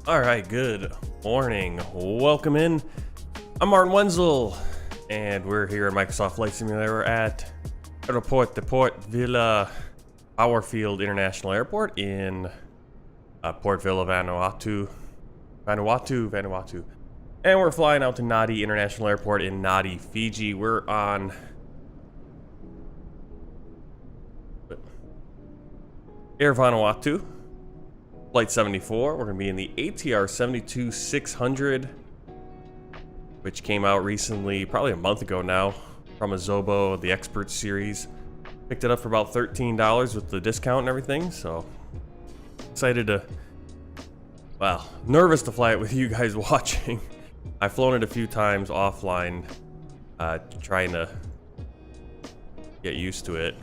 All right, good morning. Welcome in. I'm Martin Wenzel, and we're here at Microsoft Flight Simulator at Airport Vila, Bauerfield International Airport in Port Vila, Vanuatu. And we're flying out to Nadi International Airport in Nadi, Fiji. We're on Air Vanuatu. Flight 74, we're going to be in the AT76 which came out recently, probably a month ago now, from Asobo, the Expert Series. Picked it up for about $13 with the discount and everything, so excited to, well, nervous to fly it with you guys watching. I've flown it a few times offline, trying to get used to it.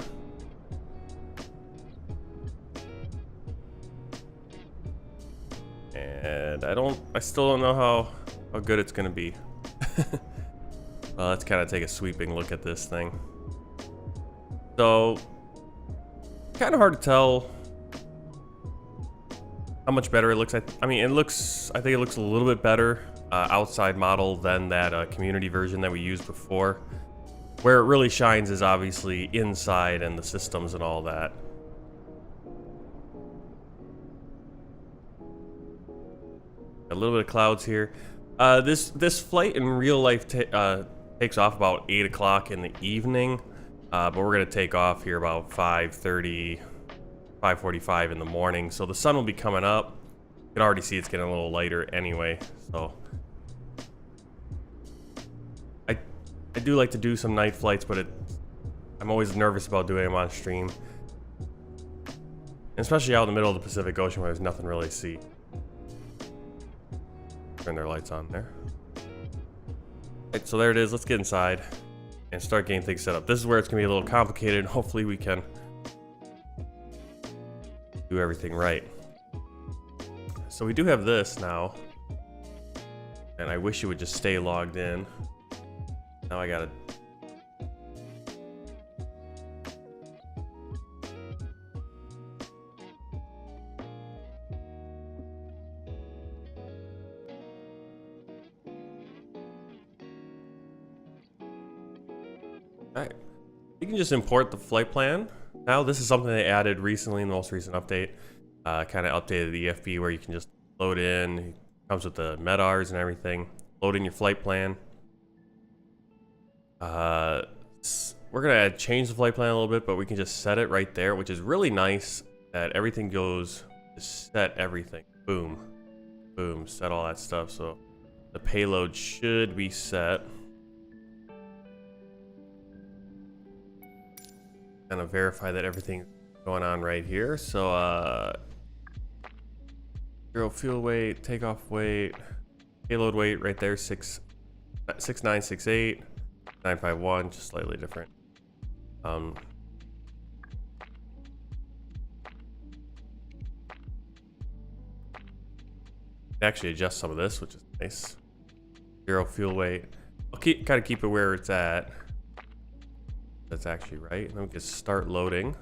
And I still don't know how good it's gonna be. Well, let's kind of take a sweeping look at this thing. So, kind of hard to tell how much better it looks. I think it looks a little bit better outside model than that community version that we used before. Where it really shines is obviously inside and the systems and all that. A little bit of clouds here. This flight in real life takes off about 8 o'clock in the evening, but we're gonna take off here about 5:30, 5:45 in the morning. So the sun will be coming up. You can already see it's getting a little lighter anyway. So I do like to do some night flights, but I'm always nervous about doing them on stream, and especially out in the middle of the Pacific Ocean where there's nothing really to see. Turn their lights on there. Right, so there it is. Let's get inside and start getting things set up. This is where it's gonna be a little complicated. Hopefully we can do everything right. So we do have this now, and I wish it would just stay logged in. Now I gotta Alright, you can just import the flight plan. Now this is something they added recently in the most recent update. Kind of updated the EFB where you can just load in. It comes with the MEDARs and everything. Load in your flight plan. We're gonna change the flight plan a little bit, but we can just set it right there, which is really nice that everything goes to set everything. Boom. Boom. Set all that stuff. So the payload should be set. Kind of verify that everything's going on right here. So 0 fuel weight, takeoff weight, payload weight right there, 6968, 951, just slightly different. Actually adjust some of this, which is nice. 0 fuel weight. I'll keep it where it's at. That's actually right. Then we can start loading.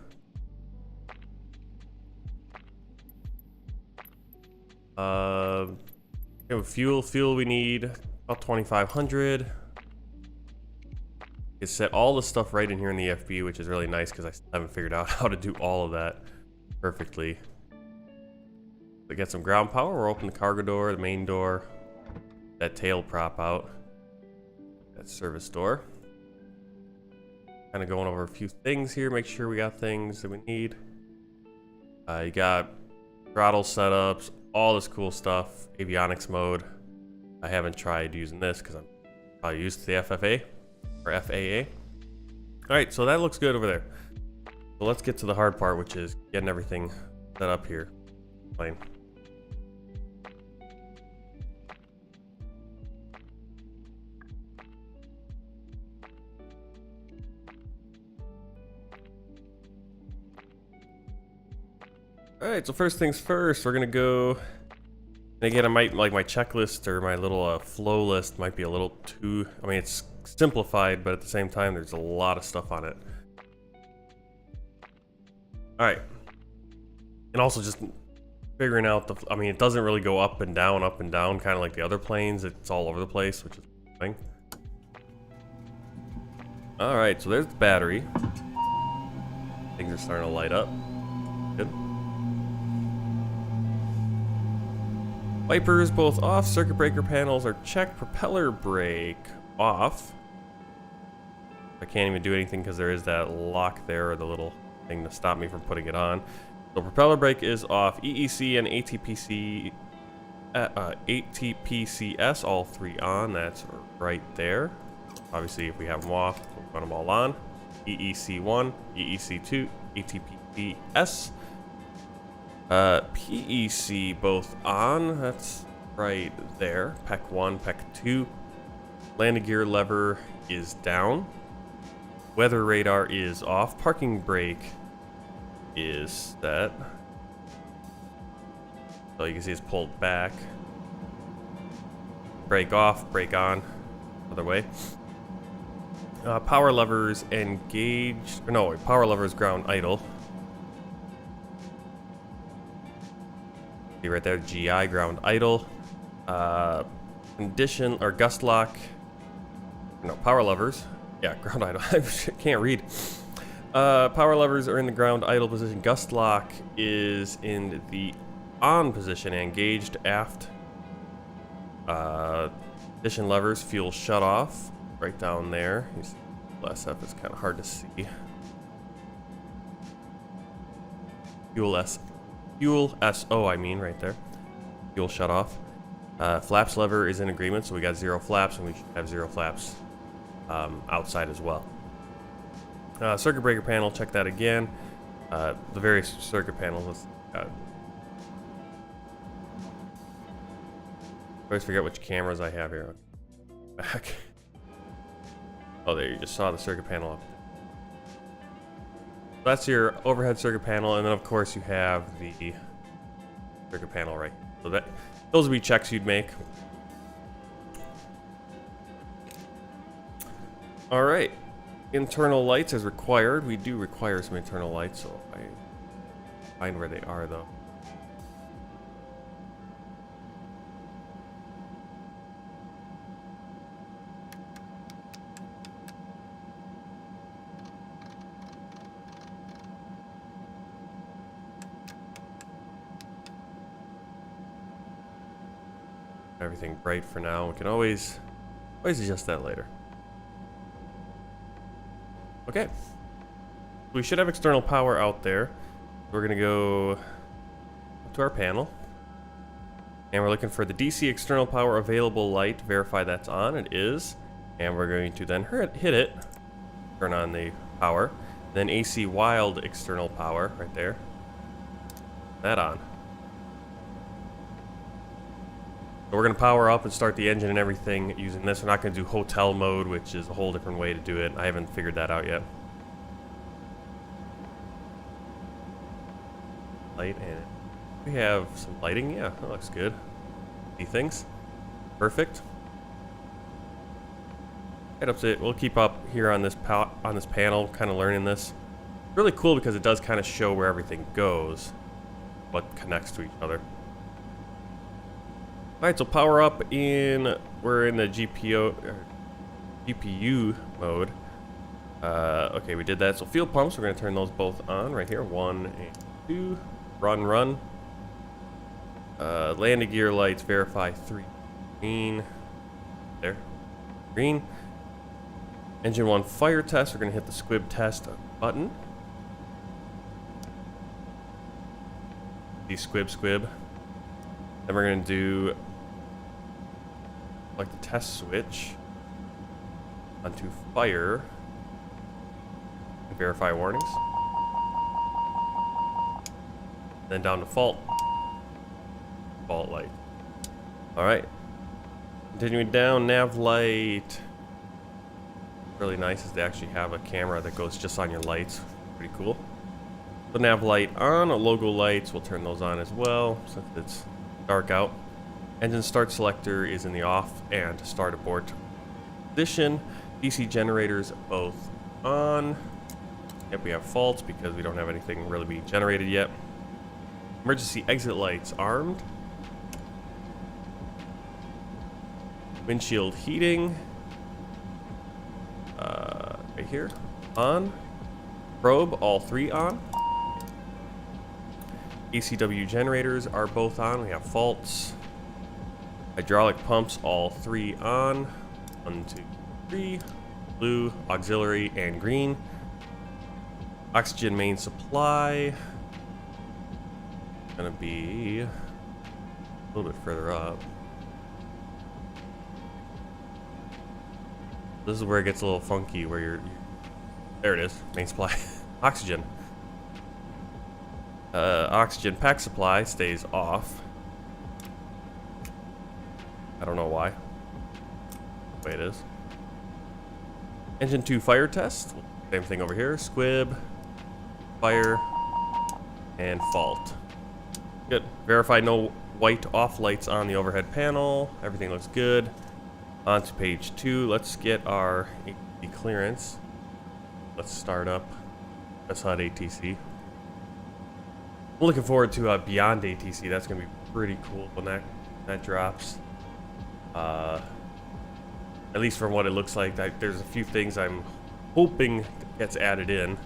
Fuel we need about 2,500. You can set all the stuff right in here in the FB, which is really nice because I still haven't figured out how to do all of that perfectly. We get some ground power. We'll open the cargo door, the main door, that tail prop out, that service door. Kind of going over a few things here, make sure we got things that we need. You got throttle setups, all this cool stuff, avionics mode. I haven't tried using this because I'm probably used to the FFA or FAA. All right, so that looks good over there. So let's get to the hard part, which is getting everything set up here. Fine. Alright, so first things first, we're gonna go, and again, I might, like my checklist or my little flow list might be a little too, I mean, it's simplified, but at the same time, there's a lot of stuff on it. Alright, and also just figuring out the, I mean, it doesn't really go up and down, kind of like the other planes. It's all over the place, which is a thing. All right, so there's the battery. Things are starting to light up. Good. Wipers both off. Circuit breaker panels are checked. Propeller brake off. I can't even do anything because there is that lock there, or the little thing to stop me from putting it on. So propeller brake is off. EEC and ATPCS, all three on. That's right there. Obviously, if we have them off, we'll put them all on. EEC1, EEC2, ATPCS. PEC both on. That's right there. PEC 1, PEC 2. Landing gear lever is down. Weather radar is off. Parking brake is set. So you can see it's pulled back. Brake off, brake on. Other way. Power levers engaged. No, power levers ground idle. See right there, GI ground idle. Condition or gust lock. No, power levers. Yeah, ground idle. I can't read. Power levers are in the ground idle position. Gust lock is in the on position. Engaged aft. Condition levers, fuel shut off. Right down there. You see, MSFS is kind of hard to see. Fuel SO, I mean, right there. Fuel shut off. Flaps lever is in agreement, so we got 0 flaps, and we should have 0 flaps outside as well. Circuit breaker panel, check that again. The various circuit panels. I always forget which cameras I have here. Back. Oh, there, you just saw the circuit panel up. That's your overhead circuit panel, and then of course you have the circuit panel right. So those would be checks you'd make. All right, internal lights as required. We do require some internal lights, so I find where they are though. Everything bright for now. We can always adjust that later. Okay. We should have external power out there. We're gonna go up to our panel. And we're looking for the DC external power available light. Verify that's on. It is. And we're going to then hit it. Turn on the power. Then AC wild external power right there. That on. So we're going to power up and start the engine and everything using this. We're not going to do hotel mode, which is a whole different way to do it. I haven't figured that out yet. Light, and we have some lighting. Yeah, that looks good. See things. Perfect. Right up to it. We'll keep up here on this panel, kind of learning this. It's really cool because it does kind of show where everything goes, what connects to each other. Alright, so power up we're in the GPU mode. Okay, we did that. So fuel pumps, we're going to turn those both on right here. 1 and 2. Run. Landing gear lights, verify 3. Green. There. Green. Engine 1 fire test, we're going to hit the squib test button. The squib. Then we're going to do like the test switch onto fire and verify warnings. Then down to fault light. All right, continuing down, nav light. Really nice is they actually have a camera that goes just on your lights. Pretty cool. The nav light on, logo lights, we'll turn those on as well since it's dark out. Engine start selector is in the off and start abort position. DC generators both on. Yep, we have faults because we don't have anything really being generated yet. Emergency exit lights armed. Windshield heating. Right here. On. Probe, all 3 on. ACW generators are both on. We have faults. Hydraulic pumps, all 3 on. 1, 2, 3. Blue, auxiliary, and green. Oxygen main supply. Gonna be a little bit further up. This is where it gets a little funky, where you're there it is, main supply. Oxygen. Oxygen pack supply stays off. I don't know why. The way it is. Engine 2 fire test. Same thing over here. Squib, fire, and fault. Good. Verify no white off lights on the overhead panel. Everything looks good. On to page 2. Let's get our ATC clearance. Let's start up SHUD ATC. I'm looking forward to Beyond ATC. That's going to be pretty cool when that drops. At least from what it looks like, there's a few things I'm hoping gets added in.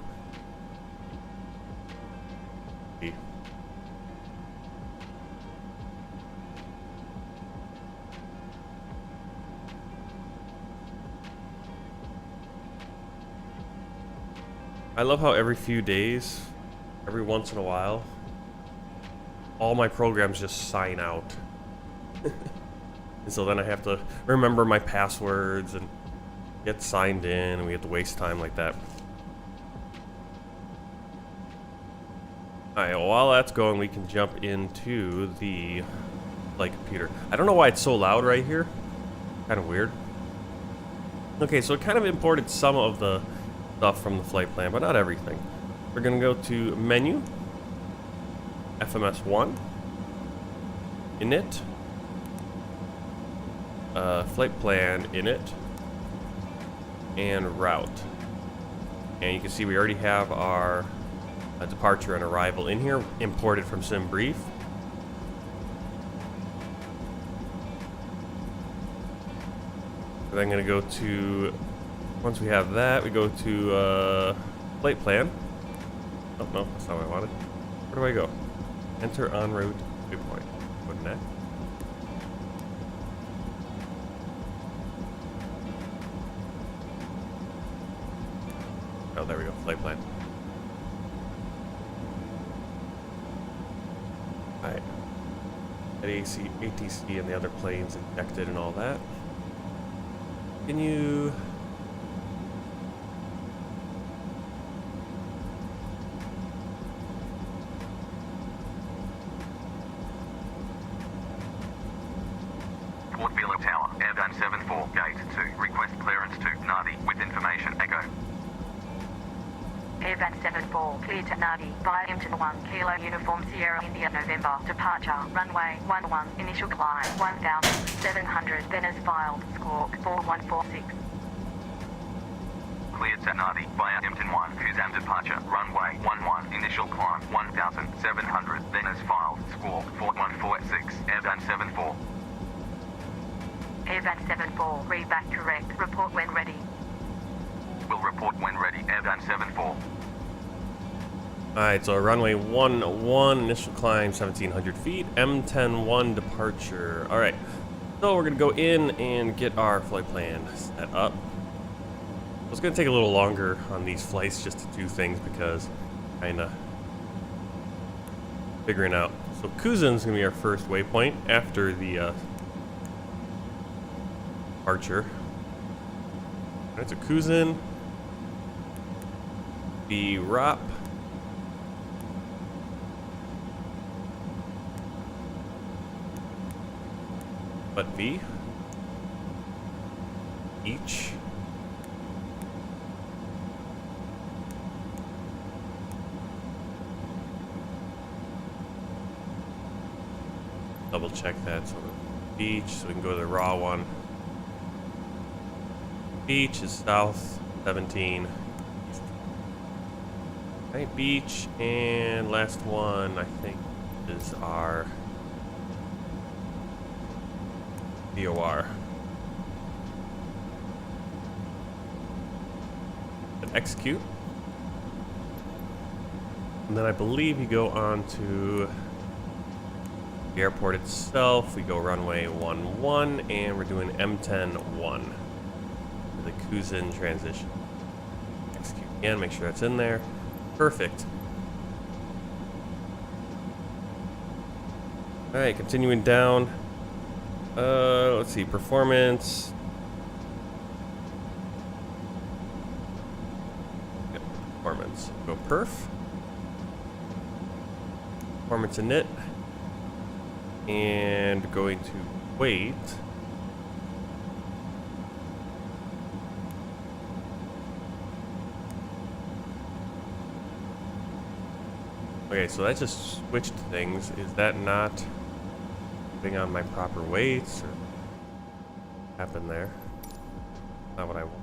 I love how every few days, every once in a while, all my programs just sign out. And so then I have to remember my passwords and get signed in, and we have to waste time like that. Alright, well, while that's going, we can jump into the flight computer. I don't know why it's so loud right here. Kind of weird. Okay, so it kind of imported some of the stuff from the flight plan, but not everything. We're gonna go to menu, FMS1, init, flight plan init, and route. And you can see we already have our departure and arrival in here, imported from SimBrief. And I'm gonna go to, once we have that, we go to flight plan. Oh no, that's not what I wanted. Where do I go? Enter en route waypoint. Go to next. Oh, there we go. Flight plan. Alright. ATC and the other planes injected and all that. Continue. Port Vila Tower, Airbus 74, Gate 2, request clearance to Nadi with information, Echo. Airbus 74, clear to Nadi, via Empton 1, Kilo Uniform Sierra India November, departure, runway 11, initial climb, 1,700, then as filed, squawk, 4146. Clear to Nadi, via Empton 1, Fuzam departure, runway 11, initial climb, 1,700, then as filed, squawk, 4146, Airbus 74. Airbus 74, read back correct, report when ready. Will report when ready, Airbus 74. Alright, so runway 11, initial climb 1700 feet, M10-1 departure. Alright, so we're going to go in and get our flight plan set up. It's going to take a little longer on these flights just to do things because kind of figuring out. So Kuzan's going to be our first waypoint after the departure. Alright, so Kuzan, the ROP, but V, each, double check that, so the beach, so we can go to the raw one. Beach is south 17. Right, beach, and last one I think is our DOR. And execute. And then I believe you go on to the airport itself. We go runway 11, and we're doing M10-1 for the Kuzin transition. Execute again, make sure that's in there. Perfect. Alright, continuing down. Let's see, performance. Yep, performance. Go perf. Performance init. And going to wait. Okay, so that just switched things. Is that not putting on my proper weights, or what happened there? Not what I want.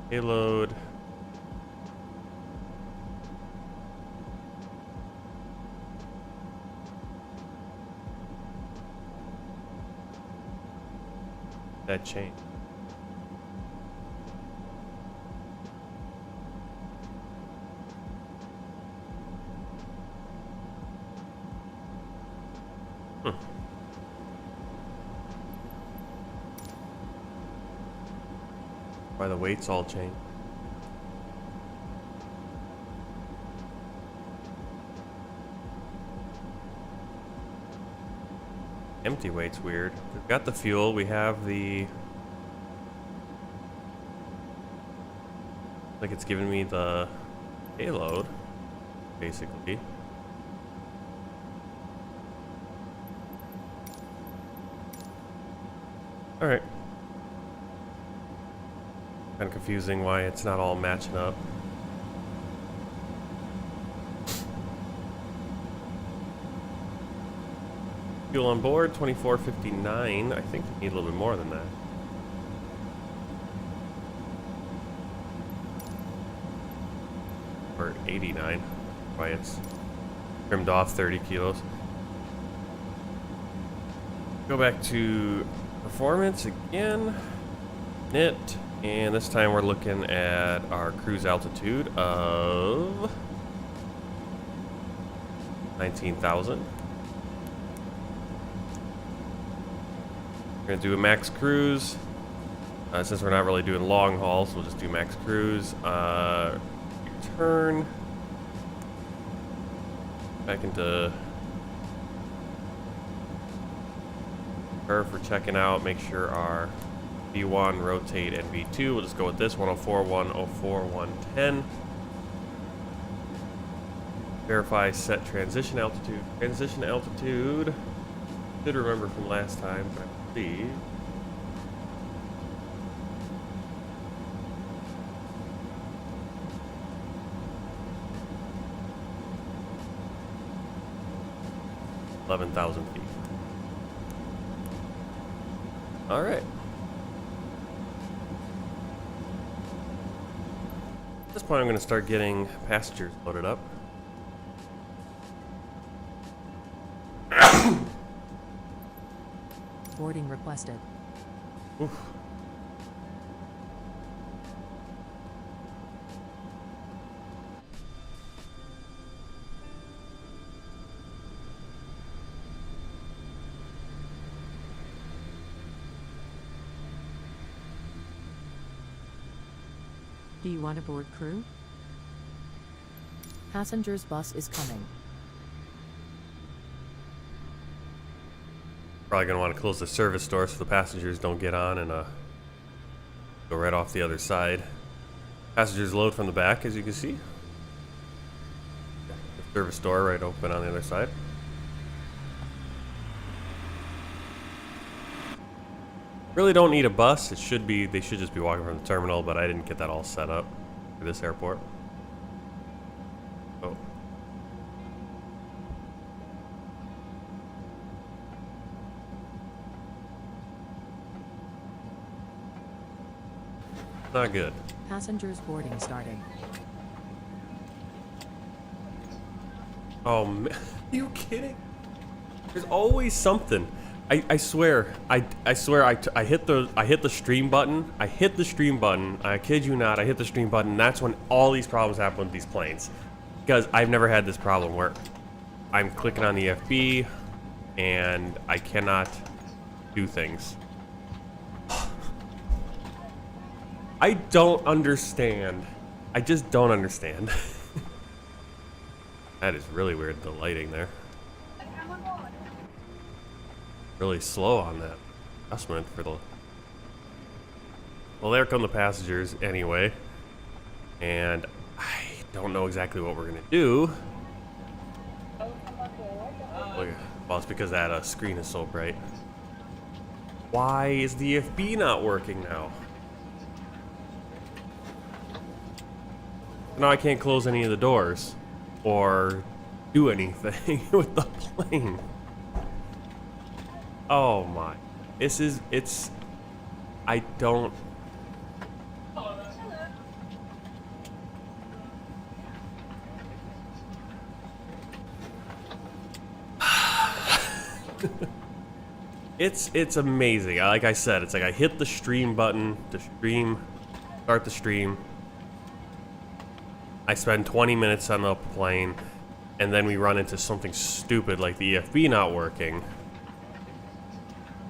Payload. That changed. Why the weights all change? Empty weight's weird. We've got the fuel, we have the... like it's giving me the payload, basically. Alright. Kind of confusing why it's not all matching up. Fuel on board, 2459. I think we need a little bit more than that. Or 89. Why it's trimmed off 30 kilos. Go back to performance again. Knit. And this time we're looking at our cruise altitude of 19,000. We're gonna do a max cruise. Since we're not really doing long hauls, we'll just do max cruise. Return. Back into her for checking out. Make sure our V1, rotate, and V2. We'll just go with this 104, 104, 110. Verify set transition altitude. Transition altitude. Did remember from last time, but I believe. $11,000 feet. All right. At this point, I'm going to start getting passengers loaded up. Boarding requested. Oof. Do you want to board crew? Passengers bus is coming. Probably going to want to close the service door so the passengers don't get on and go right off the other side. Passengers load from the back, as you can see. The service door right open on the other side. Really don't need a bus. It should be, they should just be walking from the terminal, but I didn't get that all set up for this airport. Oh. Not good. Passengers boarding starting. Oh, man. Are you kidding? There's always something. I swear, I swear, I hit the stream button. I hit the stream button. I kid you not, I hit the stream button. That's when all these problems happen with these planes. Because I've never had this problem where I'm clicking on the FB and I cannot do things. I don't understand. I just don't understand. That is really weird, the lighting there. Really slow on that adjustment for the... Well, there come the passengers anyway. And I don't know exactly what we're gonna do. Well, it's because that screen is so bright. Why is the FB not working now? Now I can't close any of the doors or do anything with the plane. Oh my. I don't... It's amazing. Like I said, it's like I hit the stream button to start the stream. I spend 20 minutes on the plane, and then we run into something stupid like the EFB not working.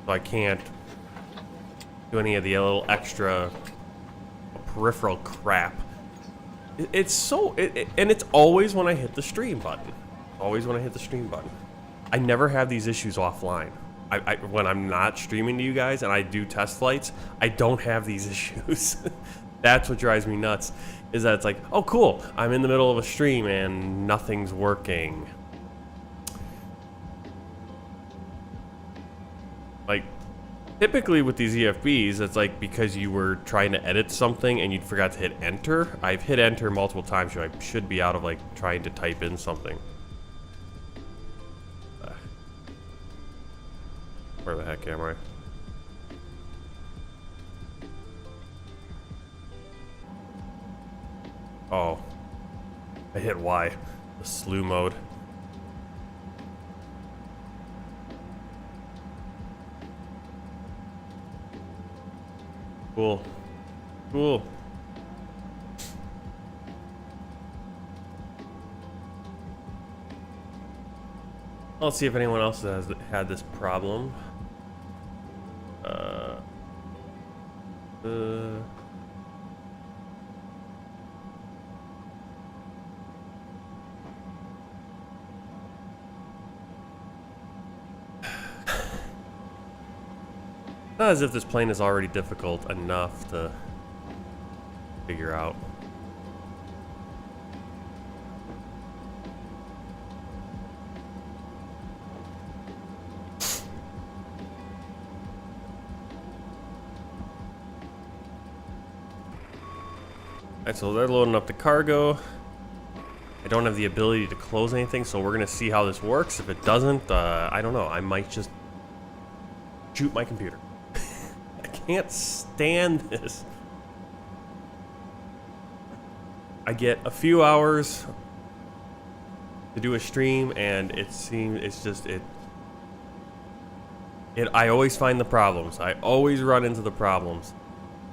So I can't do any of the little extra peripheral crap. It's so... and it's always when I hit the stream button. Always when I hit the stream button. I never have these issues offline. When I'm not streaming to you guys and I do test flights, I don't have these issues. That's what drives me nuts, is that it's like, oh cool, I'm in the middle of a stream and nothing's working. Like, typically with these EFBs, it's like because you were trying to edit something and you forgot to hit enter. I've hit enter multiple times, so I should be out of like trying to type in something. Where the heck am I? Oh, I hit Y, the slew mode. Cool, cool. Let's see if anyone else has had this problem. Not as if this plane is already difficult enough to figure out. Alright, so they're loading up the cargo. I don't have the ability to close anything, so we're gonna see how this works. If it doesn't, I don't know. I might just shoot my computer. I can't stand this. I get a few hours to do a stream, and it seems it's just I always find the problems. I always run into the problems.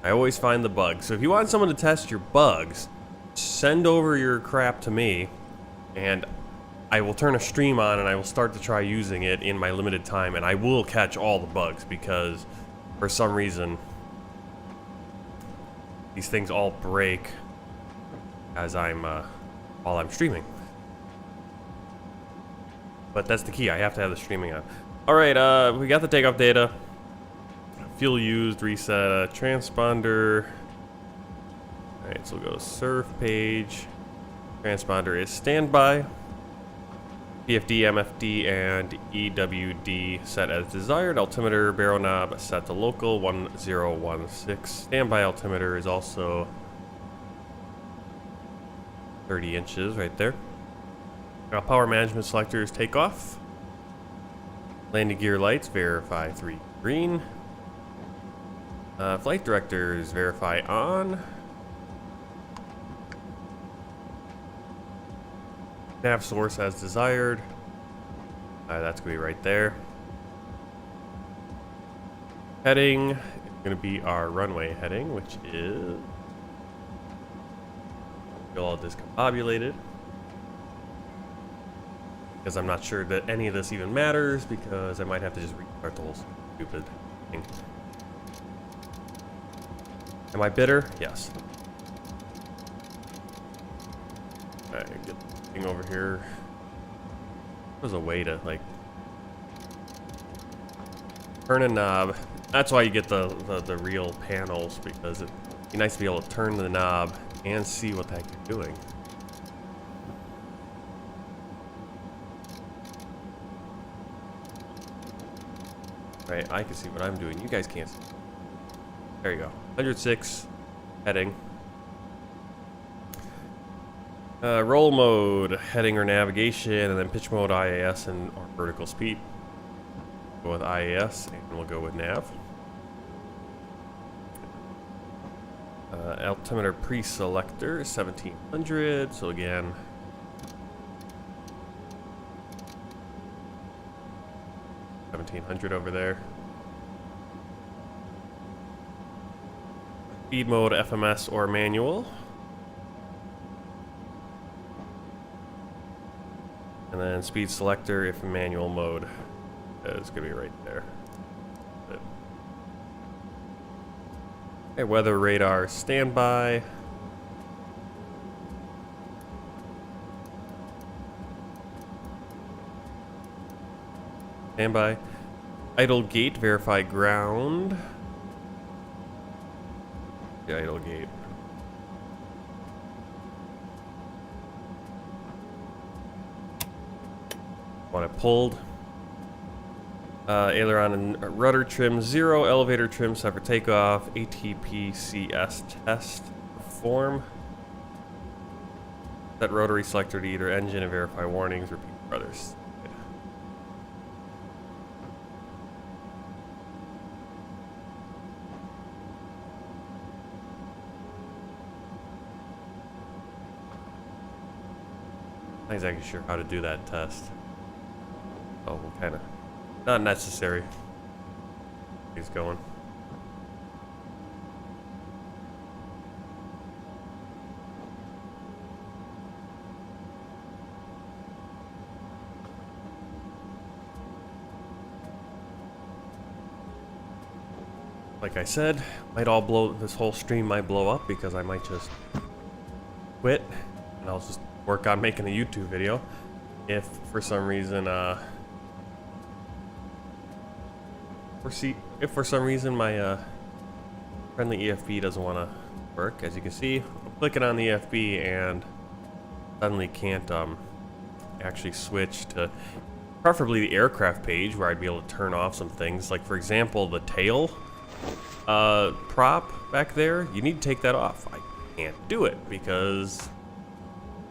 I always find the bugs. So if you want someone to test your bugs, send over your crap to me, and I will turn a stream on and I will start to try using it in my limited time, and I will catch all the bugs because for some reason these things all break as while I'm streaming. But that's the key. I have to have the streaming on. All right, we got the takeoff data. Fuel used, reset, transponder. All right, so we'll go to surf page. Transponder is standby. PFD, MFD, and EWD set as desired. Altimeter barrel knob set to local 1016. Standby altimeter is also 30 inches right there. Power management selectors take off. Landing gear lights verify 3 green. Flight directors verify on. nav source as desired. That's gonna be right there. Heading is gonna be our runway heading, which is all discombobulated. Because I'm not sure that any of this even matters, because I might have to just restart the whole stupid thing. Am I bitter? Yes. Alright, get the thing over here. There's a way to, like, turn a knob. That's why you get the real panels, because it'd be nice to be able to turn the knob and see what the heck you're doing. Right, I can see what I'm doing. You guys can't see. There you go. 106 heading. Roll mode, heading or navigation, and then pitch mode, IAS, and or vertical speed. Go with IAS, and we'll go with nav. Altimeter pre-selector 1700. So again, over there. Speed mode, FMS or manual. And then speed selector if manual mode. It's gonna be right there. Okay, weather radar standby. Standby. Idle gate, verify ground. The idle gate. Want it pulled. Aileron and rudder trim 0, elevator trim set for takeoff, AT76 test perform. Set rotary selector to either engine and verify warnings, repeat for others. Not exactly sure how to do that test. Oh, we'll kind of. Not necessary. He's going. Like I said, might all blow. This whole stream might blow up because I might just quit and I'll just work on making a YouTube video. If for some reason, if for some reason my friendly EFB doesn't want to work, as you can see, I'm clicking on the EFB and suddenly can't actually switch to preferably the aircraft page where I'd be able to turn off some things. Like for example, the tail prop back there, you need to take that off. I can't do it because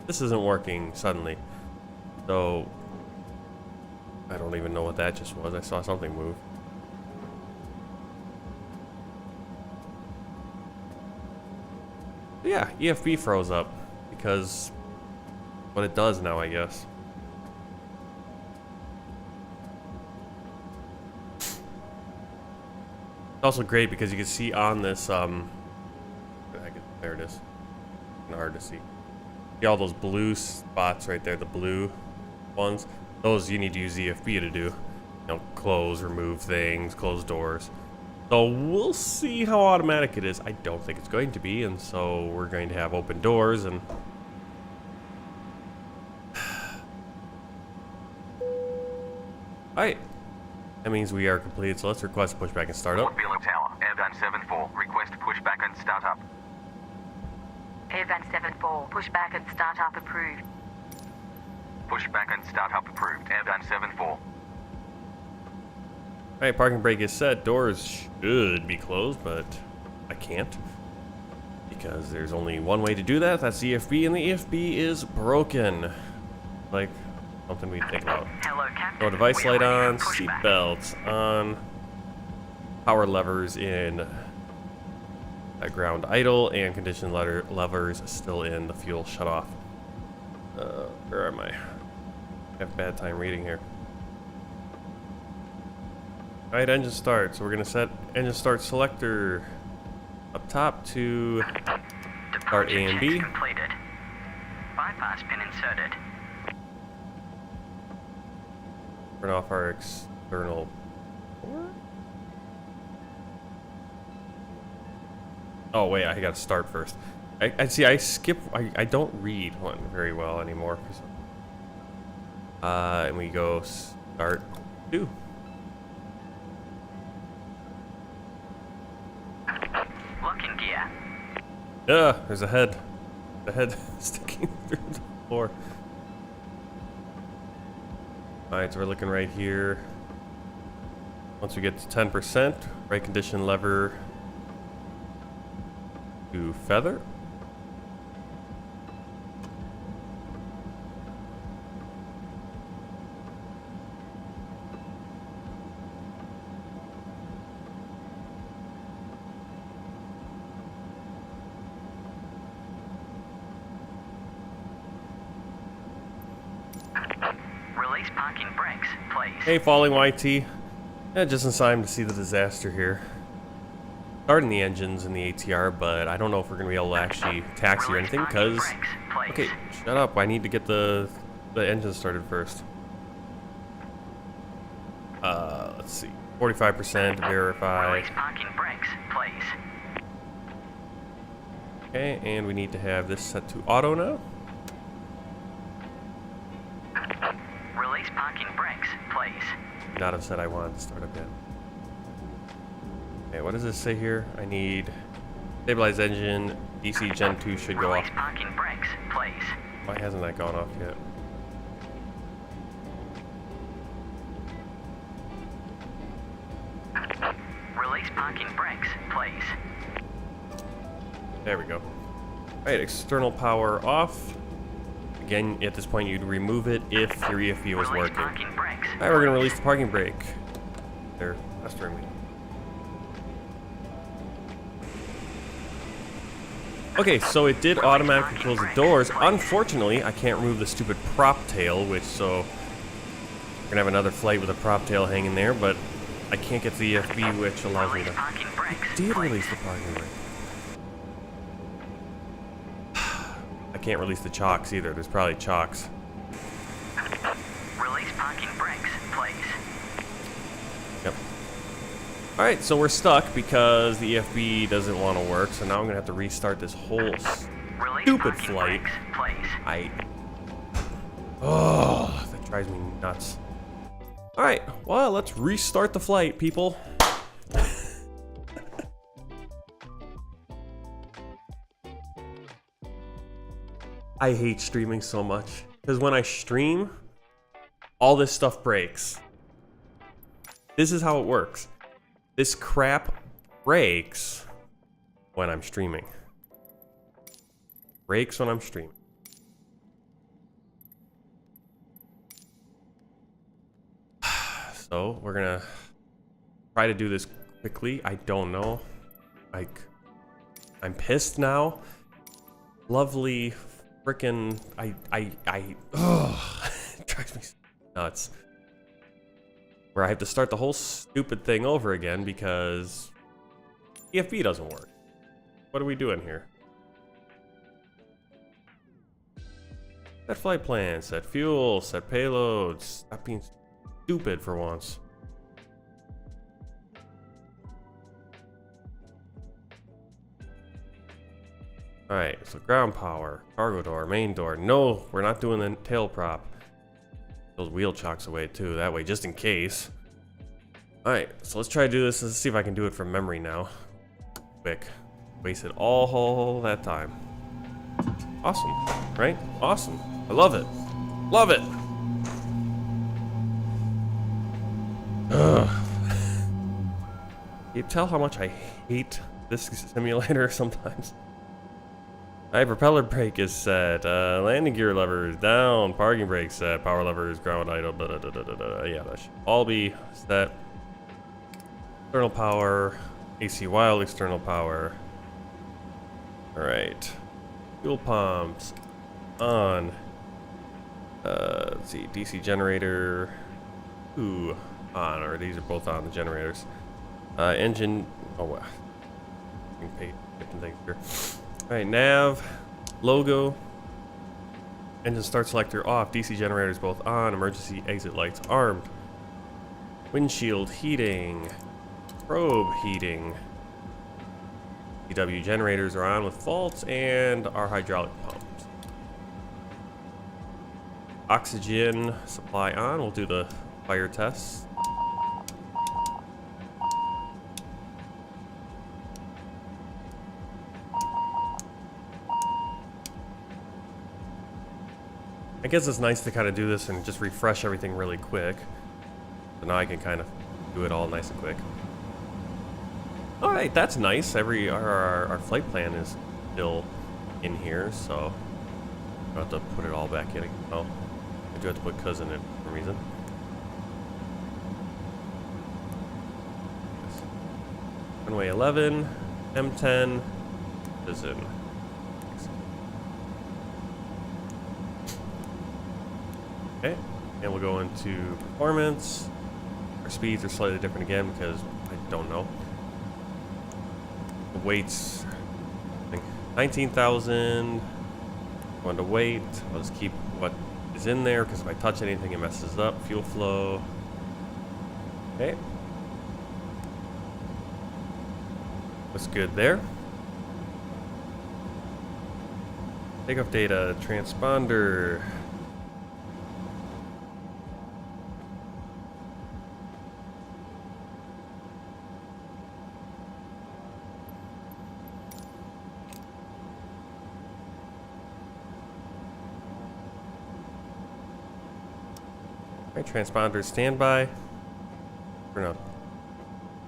this isn't working suddenly. So I don't even know what that just was. I saw something move. Yeah, EFB froze up because what it does now, I guess. It's also great because you can see on this there it is. Kind of hard to see. See all those blue spots right there, the blue ones. Those you need to use EFB to do. You know, close, remove things, close doors. So we'll see how automatic it is. I don't think it's going to be, and so we're going to have open doors and alright. That means we are completed, so let's request pushback and startup. Fort Vila Tower, Airvan 74, request pushback and startup. Airvan 74, pushback and startup approved. Pushback and startup approved, Airvan 74. Alright, parking brake is set. Doors should be closed, but I can't. Because there's only one way to do that. That's EFB, and the EFB is broken. Like something we think about. Hello, Captain. So device We are light ready on, for seat pushback. belts on, power levers in, ground idle, and condition levers still in, the fuel shut off. Where am I? I have a bad time reading here. Alright, engine start. So we're gonna set engine start selector up top to start AMD. Completed. Bypass pin inserted. Turn off our external port. Oh wait, I gotta start first. I see. I skip. I don't read one very well anymore. And we go start 2. Locking gear. There's a head. The head sticking through the floor. Alright, so we're looking right here. Once we get to 10%, right condition lever to feather. Release parking brakes, please. Hey, falling YT. Just in time to see the disaster here. Starting the engines in the ATR, but I don't know if we're going to be able to actually taxi or anything, because... Okay, shut up. I need to get the engine started first. Let's see. 45% verify. Release parking brakes, please. Okay, and we need to have this set to auto now. Release parking brakes, please. Not have said I wanted to start up yet. Okay, what does this say here? I need stabilized engine, DC Gen 2 should go off. Release parking brakes, please. Why hasn't that gone off yet? Release parking brakes, please. There we go. Alright, external power off. Again, at this point, you'd remove it if your EFB was working. Alright, we're going to release the parking brake. There, that's turning me. Okay, so it did automatically close the doors. Unfortunately, I can't remove the stupid prop tail, which, so... We're going to have another flight with a prop tail hanging there, but I can't get the EFB, which allows me to... I did release the parking brake. I can't release the chocks either. There's probably chocks. Release parking brakes, please. Yep. Alright, so we're stuck because the EFB doesn't want to work, so now I'm going to have to restart this whole stupid flight. Oh, that drives me nuts. Alright, well, let's restart the flight, people. I hate streaming so much, because when I stream, all this stuff breaks. This is how it works. This crap breaks when I'm streaming. Breaks when I'm streaming. So, we're gonna try to do this quickly. I don't know. Like, I'm pissed now. Lovely frickin' it drives me nuts. Where I have to start the whole stupid thing over again because EFB doesn't work. What are we doing here? Set flight plan, set fuel, set payloads. Stop being stupid for once. Alright, so ground power, cargo door, main door. No, we're not doing the tail prop. Those wheel chocks away too, that way, just in case. Alright, so let's try to do this. Let's see if I can do it from memory now. Quick. Wasted all that time. Awesome, right? Awesome. I love it. Love it! Ugh. You tell how much I hate this simulator sometimes. Alright, propeller brake is set, landing gear lever is down, parking brake set, power lever is ground idle, yeah, that should all be set. External power, AC wild external power. Alright, fuel pumps on, Let's see, DC generator. Ooh, on, or these are both on the generators. Engine. Oh, wow. Different things here. All right, nav, logo, engine start selector off, DC generators both on, emergency exit lights armed, windshield heating, probe heating, EW generators are on with faults, and our hydraulic pumps. Oxygen supply on. We'll do the fire tests. I guess it's nice to kind of do this and just refresh everything really quick. So now I can kind of do it all nice and quick. All right, that's nice. Our flight plan is still in here, so I don't have to put it all back in. Oh, I do have to put cousin in for some reason. Runway 11, M10, cousin. Okay, and we'll go into performance. Our speeds are slightly different again because I don't know. The weights, I think 19,000. Going to weight. I'll just keep what is in there because if I touch anything, it messes up. Fuel flow. Okay. Looks good there. Takeoff data, transponder. Alright, transponder standby. Turn up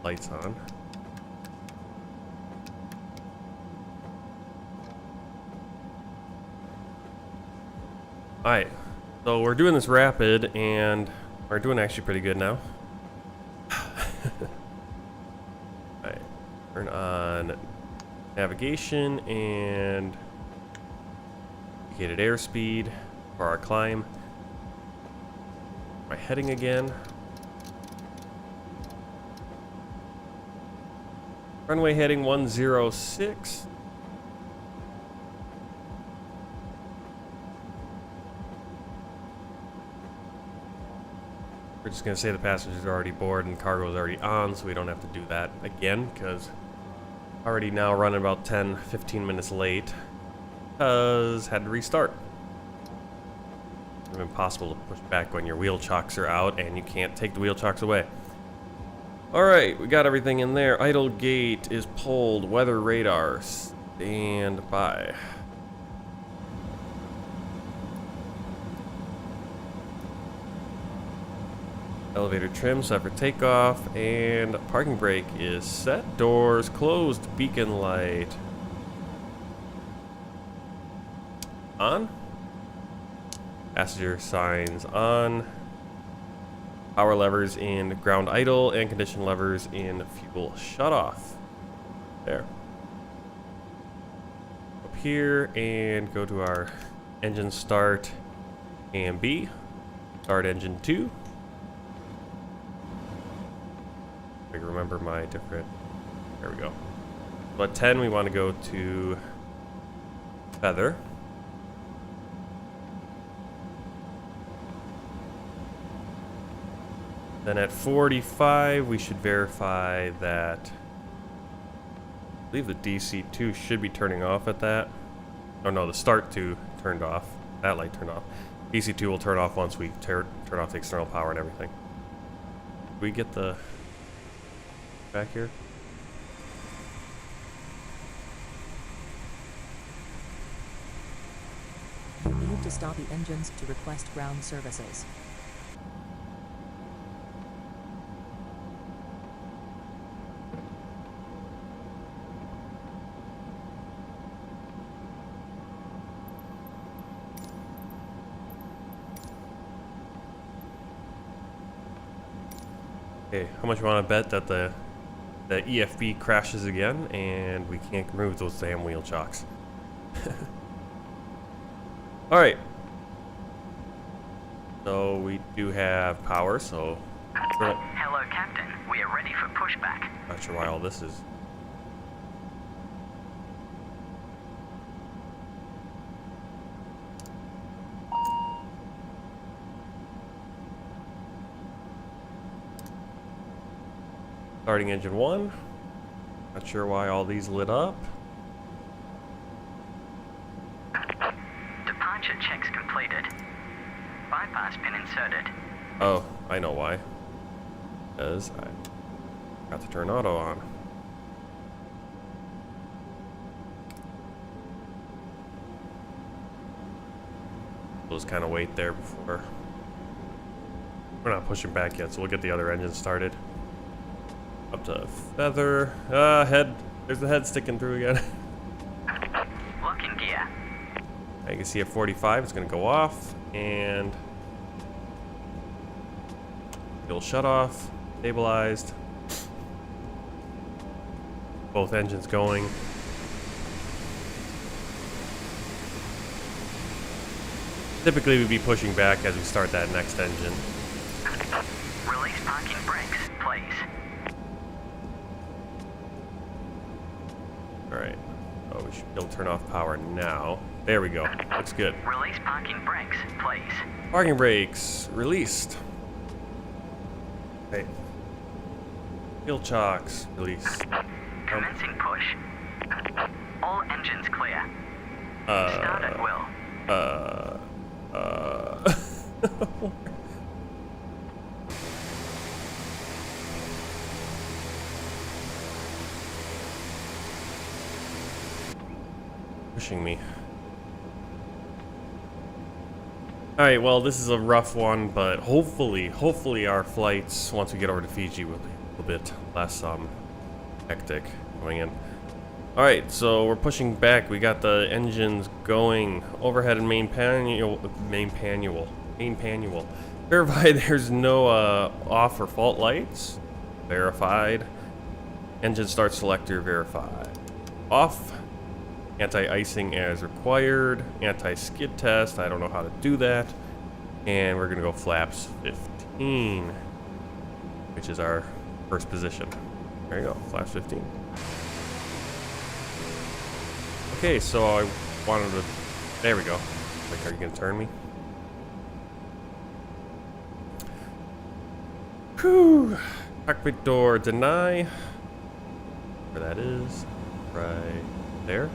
lights on. Alright, so we're doing this rapid and we're doing actually pretty good now. Alright, turn on navigation and indicated airspeed for our climb. My heading again. Runway heading 106. We're just gonna say the passengers are already board and cargo is already on, so we don't have to do that again because already now running about 10-15 minutes late because had to restart. It's impossible to push back when your wheel chocks are out and you can't take the wheel chocks away. Alright, we got everything in there. Idle gate is pulled. Weather radar, stand by. Elevator trim set for takeoff, and parking brake is set. Doors closed. Beacon light on. Passenger signs on. Power levers in ground idle and condition levers in fuel shut off. There. Up here and go to our engine start AMB. Start engine 2. I remember my different. There we go. So at 10 we want to go to feather. Then at 45, we should verify that. I believe the DC2 should be turning off at that. Oh no, the start 2 turned off. That light turned off. DC2 will turn off once we turn off the external power and everything. Did we get the back here? You need to stop the engines to request ground services. Okay, how much you want to bet that the EFB crashes again and we can't remove those damn wheel chocks? Alright. So we do have power, so Hello, Captain. We are ready for pushback. not sure why all this is. Starting engine 1. Not sure why all these lit up. Departure checks completed. Bypass pin inserted. Oh, I know why. Because I got to turn auto on. We'll just kind of wait there before. We're not pushing back yet, so we'll get the other engine started. Up to feather. Head. There's the head sticking through again. Locking gear. You can see at 45, it's going to go off, and it'll shut off, stabilized. Both engines going. Typically, we'd be pushing back as we start that next engine. Release parking brakes, please. Alright. Oh, we should be able to turn off power now. There we go. Looks good. Release parking brakes, please. Parking brakes released. Hey. Fuel chocks released. Commencing push. All engines clear. Start at will. Pushing me. Alright, well, this is a rough one, but hopefully our flights, once we get over to Fiji, will be a little bit less hectic going in. Alright, so we're pushing back. We got the engines going. Overhead and main panel. Verify there's no off or fault lights. Verified. Engine start selector verified. Off. Anti-icing as required. Anti-skid test. I don't know how to do that. And we're gonna go flaps 15, which is our first position. There you go, flaps 15. Okay, so I wanted to. There we go. Like, are you gonna turn me? Whew. Cockpit door deny. Where that is. Right there.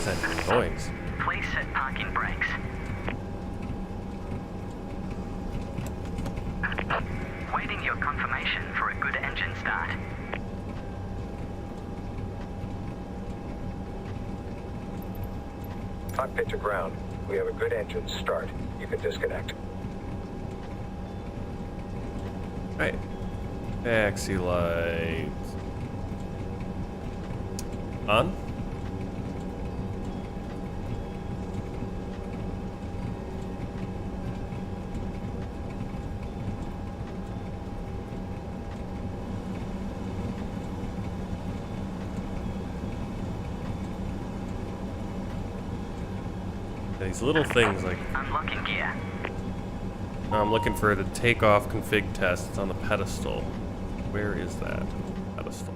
What's that noise? Please set parking brakes. Waiting your confirmation for a good engine start. Cockpit to ground. We have a good engine start. You can disconnect. Right. Taxi lights. On. These little things like Unlocking gear. I'm looking for the takeoff config test. It's on the pedestal. Where is that pedestal?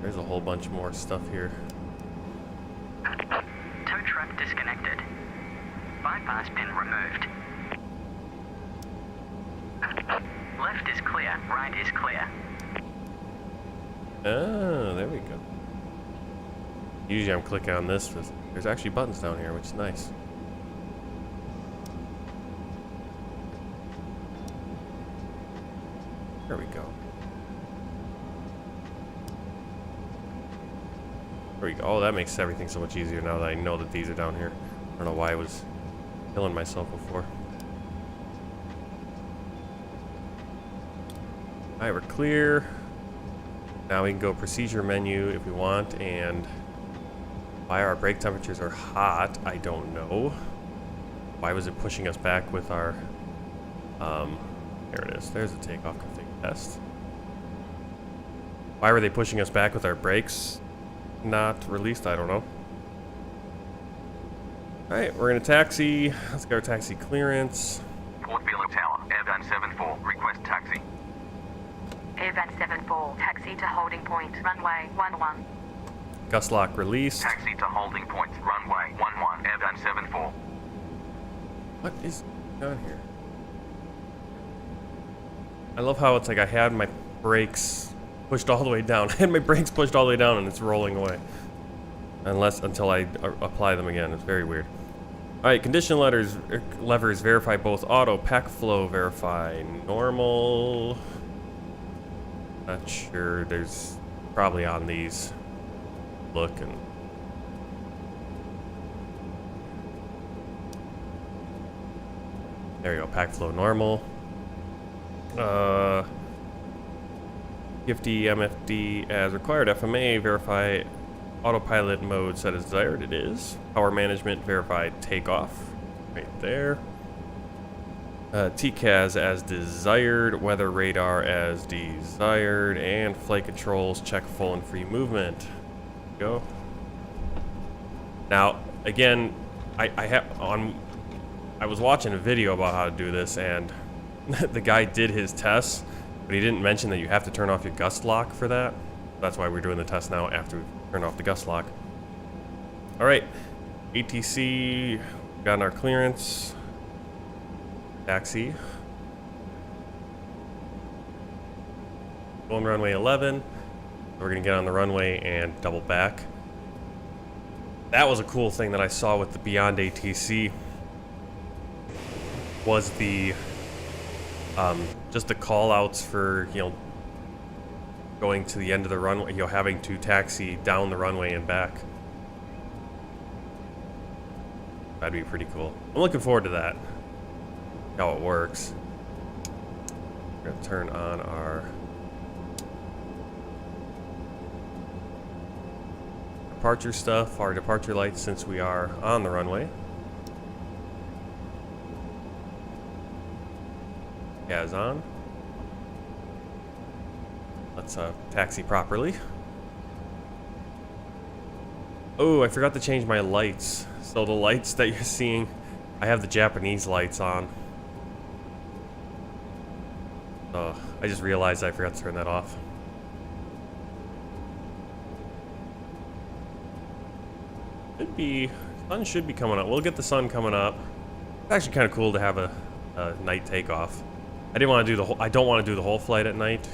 There's a whole bunch more stuff here. Tow truck disconnected. Bypass pin removed. Left is clear, right is clear. Oh, there we go. Usually I'm clicking on this. There's actually buttons down here, which is nice. There we go. There we go. Oh, that makes everything so much easier now that I know that these are down here. I don't know why I was killing myself before. Alright, we're clear. Now we can go procedure menu if we want, and Why our brake temperatures are hot, I don't know. Why was it pushing us back with our, there it is. There's the takeoff config test. Why were they pushing us back with our brakes not released? I don't know. Alright, we're gonna taxi. Let's get our taxi clearance. Port Vila Tower, Airvan 74, request taxi. Airvan 74, taxi to holding point, runway 11. Gust lock released. Taxi to holding point, runway 11, Airvan 74. What is going on here? I love how it's like I had my brakes pushed all the way down. I had my brakes pushed all the way down and it's rolling away. Until I apply them again. It's very weird. Alright, condition levers verify both auto, pack flow verify normal. Not sure. There's probably on these. Look and there you go, pack flow normal. PFD, MFD as required. FMA verify autopilot mode set as desired. It is. Power management verified takeoff. Right there. TCAS as desired. Weather radar as desired. And flight controls check full and free movement. Go. Now, again, I was watching a video about how to do this, and the guy did his tests, but he didn't mention that you have to turn off your gust lock for that. That's why we're doing the test now after we turn off the gust lock. All right, ATC, got our clearance. Taxi. Going runway 11. We're gonna get on the runway and double back. That was a cool thing that I saw with the Beyond ATC. Was the just the call outs for, you know, going to the end of the runway, you know, having to taxi down the runway and back. That'd be pretty cool. I'm looking forward to that. How it works. We're gonna turn on our departure stuff, our departure lights, since we are on the runway. Gas on. Let's taxi properly. Oh, I forgot to change my lights. So the lights that you're seeing, I have the Japanese lights on. I just realized I forgot to turn that off. Sun should be coming up. We'll get the sun coming up. It's actually kind of cool to have a night takeoff. I didn't want to do the whole. I don't want to do the whole flight at night.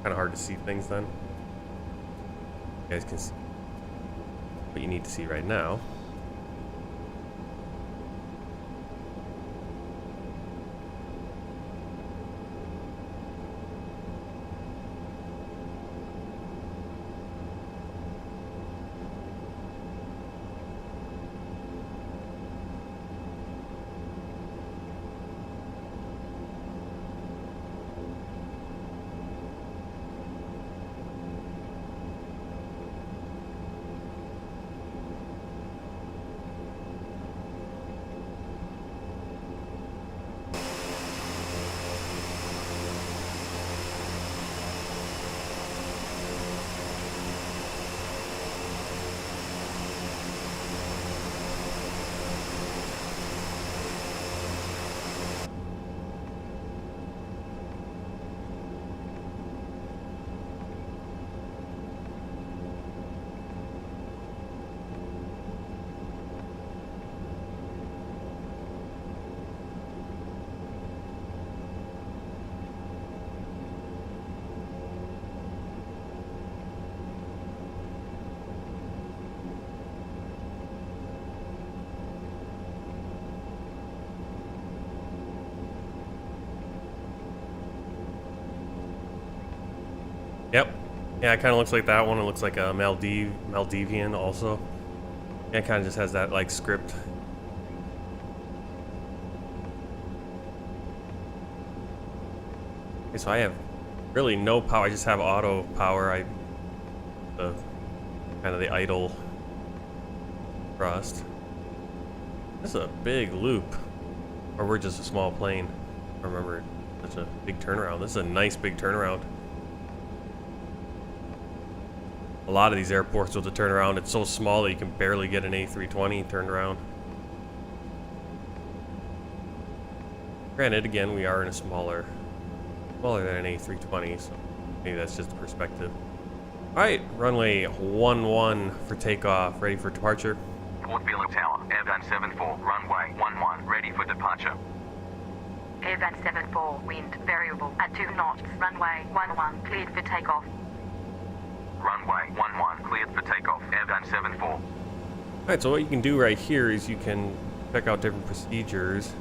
Kind of hard to see things then. You guys can see what you need to see right now. Yep. Yeah, it kind of looks like that one. It looks like a Maldivian also. Yeah, it kind of just has that like script. Okay, so I have really no power. I just have auto power. The kind of the idle Thrust. This is a big loop. Or we're just a small plane. I remember such a big turnaround. This is a nice big turnaround. A lot of these airports with the turnaround, it's so small that you can barely get an A320 turned around. Granted, again, we are in a smaller than an A320, so maybe that's just perspective. Alright, runway 11 for takeoff, ready for departure. Port Vila Tower, Airbus 74, runway 11, ready for departure. Airbus 74, wind variable at 2 knots, runway 11, cleared for takeoff. Runway 11, cleared for takeoff, Airbus 74. Alright, so what you can do right here is you can check out different procedures.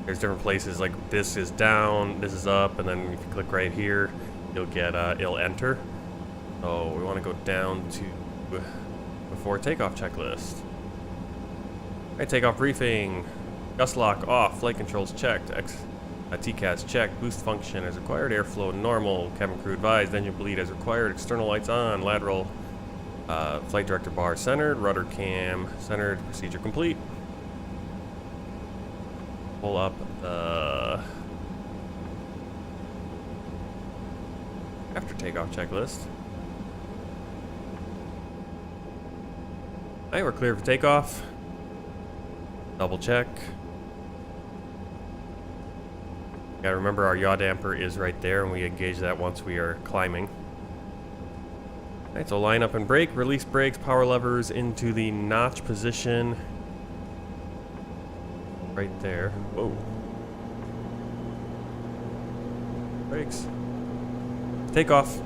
There's different places, like this is down, this is up, and then if you click right here, you'll get, it'll enter. So we want to go down to before takeoff checklist. Alright, takeoff briefing. Gust lock off, flight controls checked, TCAS checked, boost function as required, airflow normal, cabin crew advised, engine bleed as required, external lights on, lateral, flight director bar centered, rudder cam centered, procedure complete. Pull up the after takeoff checklist. Alright, we're clear for takeoff. Double check. Gotta remember our yaw damper is right there, and we engage that once we are climbing. Alright, so line up and brake, release brakes, power levers into the notch position. Right there. Whoa. Brakes. Takeoff.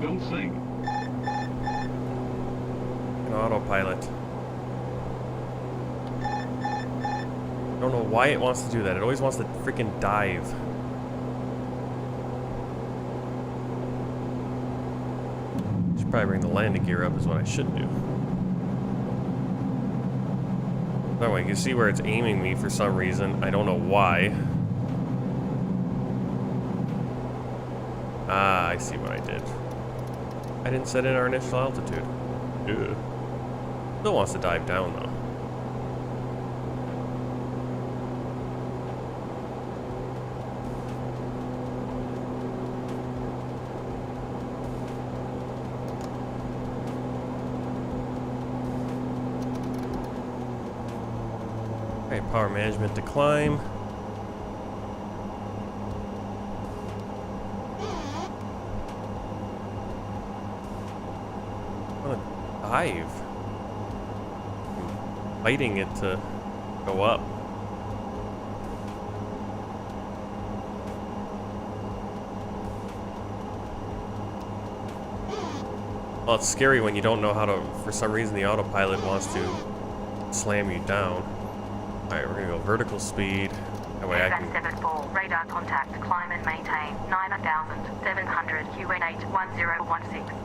Don't sing. An autopilot. Don't know why it wants to do that. It always wants to freaking dive. Should probably bring the landing gear up is what I should do. By the way, you can see where it's aiming me for some reason. I don't know why. Ah, I see what I did. I didn't set in our initial altitude. Ugh. Still wants to dive down though. Okay, power management to climb. Dive. I'm fighting it to go up. Well, it's scary when you don't know how to, for some reason the autopilot wants to slam you down. Alright, we're gonna go vertical speed. That way I can... 74, radar contact, climb and maintain, 9,700, QN81016.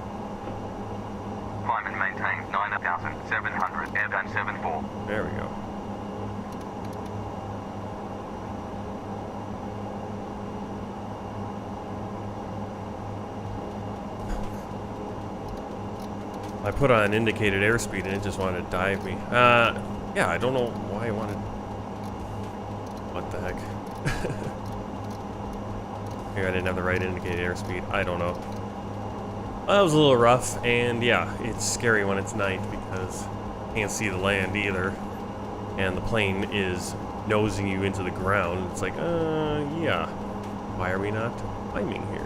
Climb and maintain 9,700, Airbus 74. There we go. I put on indicated airspeed and it just wanted to dive me. Yeah, I don't know why I wanted... What the heck? Maybe I didn't have the right indicated airspeed. I don't know. That was a little rough, and yeah, it's scary when it's night because you can't see the land either, and the plane is nosing you into the ground. It's like, yeah. Why are we not climbing here?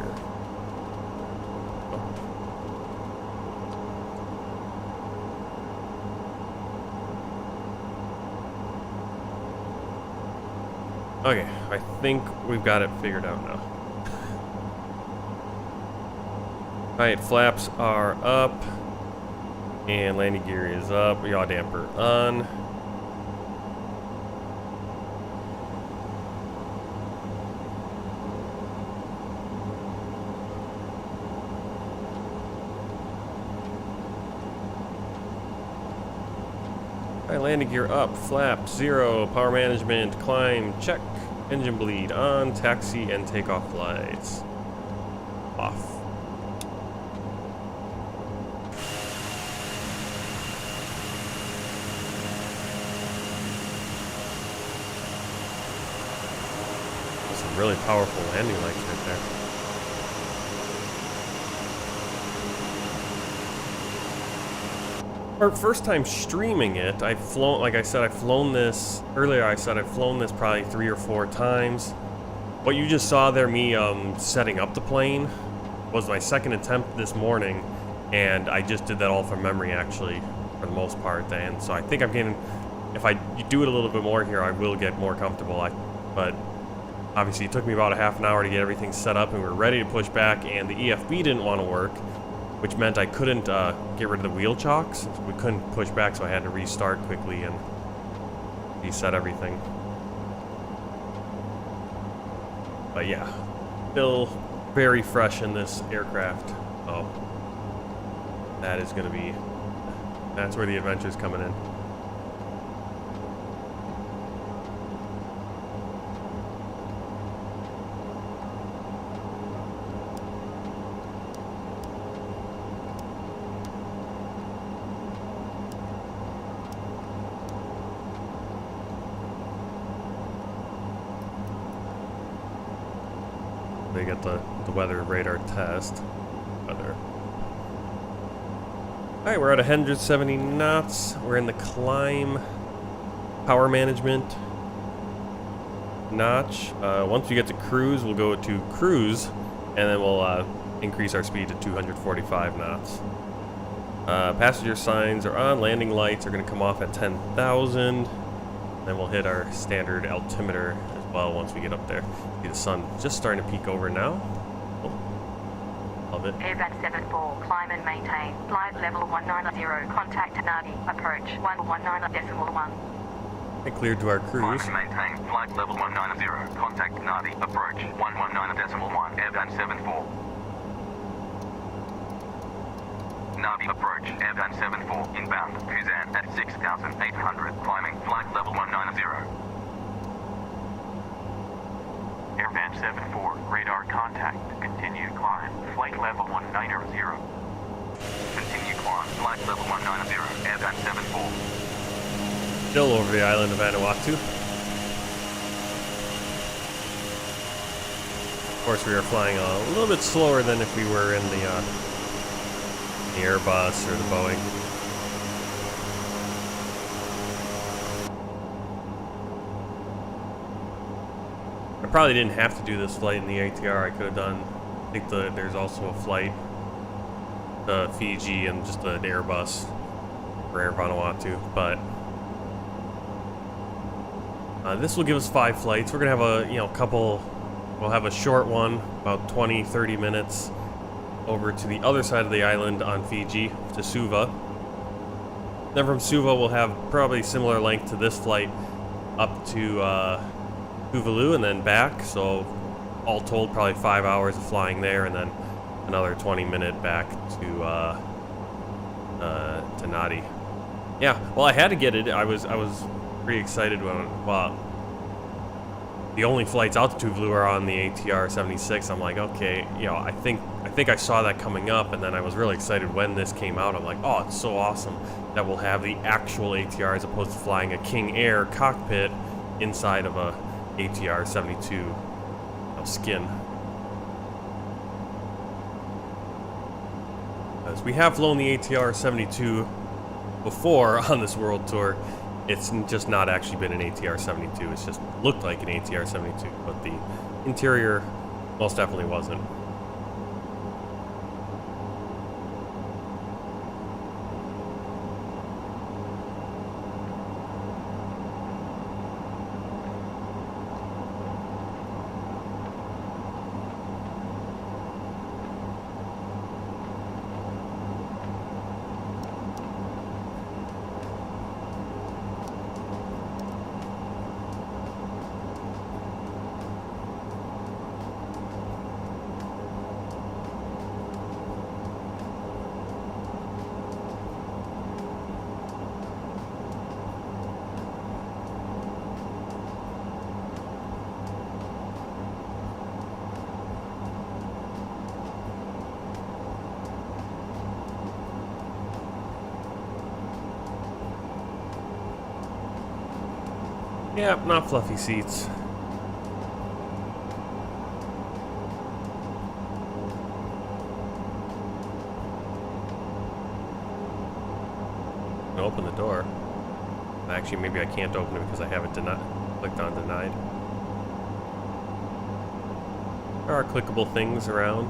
Okay, I think we've got it figured out now. Alright, flaps are up. And landing gear is up. Yaw damper on. Alright, landing gear up. Flap 0. Power management. Climb. Check. Engine bleed on. Taxi and takeoff lights off. Some really powerful landing lights right there. Our first time streaming it, I've flown, like I said, I've flown this, earlier I said I've flown this probably 3 or 4 times. What you just saw there, me setting up the plane, was my second attempt this morning, and I just did that all from memory actually, for the most part. And so I think I'm getting, if I do it a little bit more here, I will get more comfortable. But obviously it took me about a half an hour to get everything set up, and we were ready to push back, and the EFB didn't want to work, which meant I couldn't get rid of the wheel chocks. We couldn't push back, so I had to restart quickly and reset everything. But yeah, still very fresh in this aircraft. So that is going to be, that's where the adventure's coming in. They got the weather radar test. Weather. Alright, we're at 170 knots. We're in the climb. Power management notch. Once we get to cruise, we'll go to cruise, and then we'll increase our speed to 245 knots. Passenger signs are on. Landing lights are going to come off at 10,000. Then we'll hit our standard altimeter as well once we get up there. See the sun just starting to peek over now. Oh, love it. Airbus 74, climb and maintain. Flight level 190, contact Nadi, approach 119.1. And cleared to our Climb cruise. and maintain. Flight level 190, contact Nadi, approach 119.1. Airbus 74. Nadi approach, Airbus 74, inbound, Kuzan at 6,800, climbing, flight level 190. Airbus 74, radar contact, continue climb, flight level 190. Continue climb, flight level 190, Airbus 74. Still over the island of Vanuatu. Of course, we are flying a little bit slower than if we were in the Airbus or the Boeing. I probably didn't have to do this flight in the ATR. I could have done, I think there's also a flight to Fiji and just an Airbus for Air Vanuatu, but this will give us 5 flights. We're gonna have a couple. We'll have a short one, about 20-30 minutes, over to the other side of the island on Fiji, to Suva. Then from Suva we'll have probably similar length to this flight up to Tuvalu and then back, so all told probably 5 hours of flying there, and then another 20-minute back to Nadi. Yeah, well, I had to get it. I was pretty excited when, well, the only flights out to Tuvalu are on the AT76. I'm like, okay, I think I saw that coming up, and then I was really excited when this came out. I'm like, oh, it's so awesome that we'll have the actual ATR as opposed to flying a King Air cockpit inside of a ATR 72 skin. As we have flown the ATR 72 before on this world tour, it's just not actually been an ATR 72. It's just looked like an ATR 72, but the interior Most definitely wasn't. Yep, not fluffy seats. I'll open the door. Actually, maybe I can't open it because I haven't clicked on denied. There are clickable things around.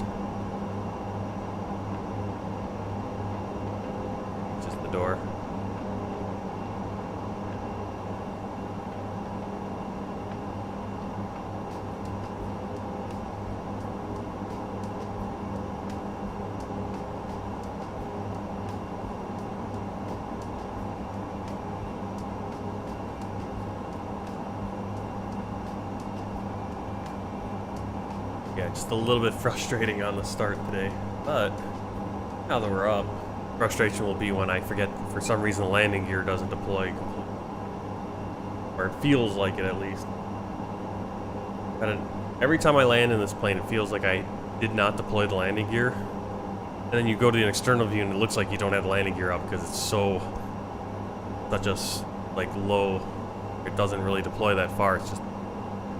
Just the door. Yeah, just a little bit frustrating on the start today, but now that we're up, frustration will be when I forget, for some reason, the landing gear doesn't deploy completely. Or it feels like it, at least. Every time I land in this plane, it feels like I did not deploy the landing gear. And then you go to an external view and it looks like you don't have the landing gear up because it's so, such a, like, low. It doesn't really deploy that far. It's just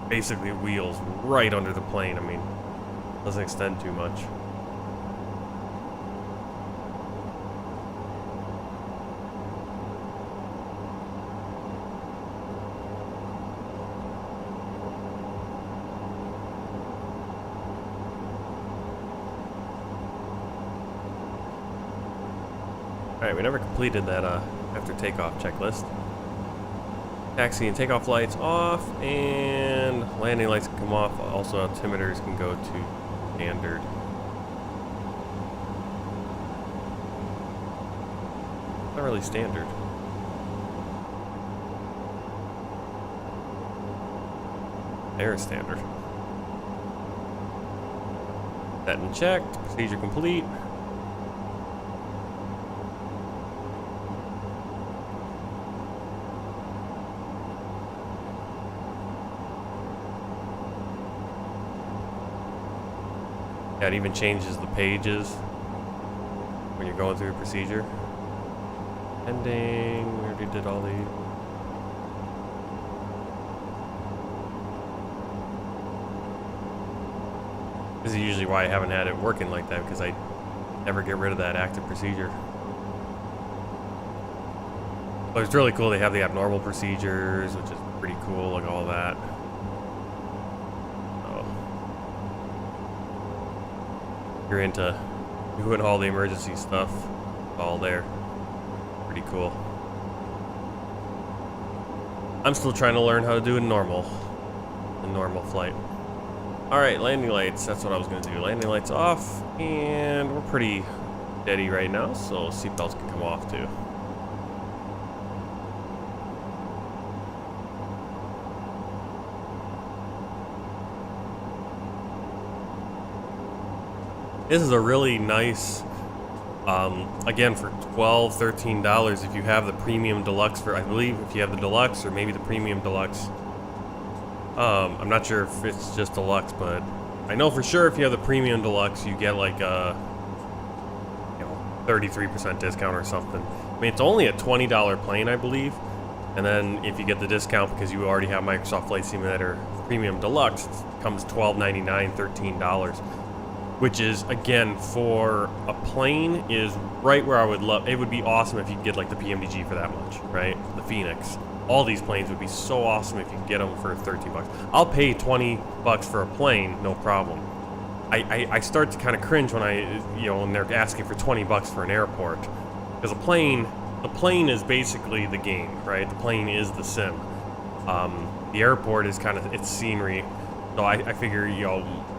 basically wheels right under the plane. I mean, doesn't extend too much. Alright, we never completed that after takeoff checklist. Taxi and takeoff lights off, and landing lights can come off. Also, altimeters can go to standard. Not really standard. Air standard. That and checked. Procedure complete. Yeah, it even changes the pages when you're going through a procedure. Ending. We already did all these. This is usually why I haven't had it working like that, because I never get rid of that active procedure. But it's really cool. They have the abnormal procedures, which is pretty cool, like all that. You're into doing all the emergency stuff, all there. Pretty cool. I'm still trying to learn how to do a normal flight. Alright, landing lights, that's what I was gonna do. Landing lights off, and we're pretty steady right now, so seatbelts can come off too. This is a really nice, again, for $12, $13 if you have the premium deluxe, for, I believe if you have the deluxe or maybe the premium deluxe. I'm not sure if it's just deluxe, but I know for sure if you have the premium deluxe, you get like a 33% discount or something. I mean, it's only a $20 plane, I believe. And then if you get the discount because you already have Microsoft Flight Simulator Premium Deluxe, it comes $12.99, $13. Which is, again, for a plane, is right where I would love. It would be awesome if you could get like the PMDG for that much, right? The Phoenix. all these planes would be so awesome if you could get them for 13 bucks. I'll pay 20 bucks for a plane, no problem. I start to kind of cringe when when they're asking for 20 bucks for an airport, because the plane is basically the game, right? The plane is the sim. The airport is kind of its scenery. So I figure,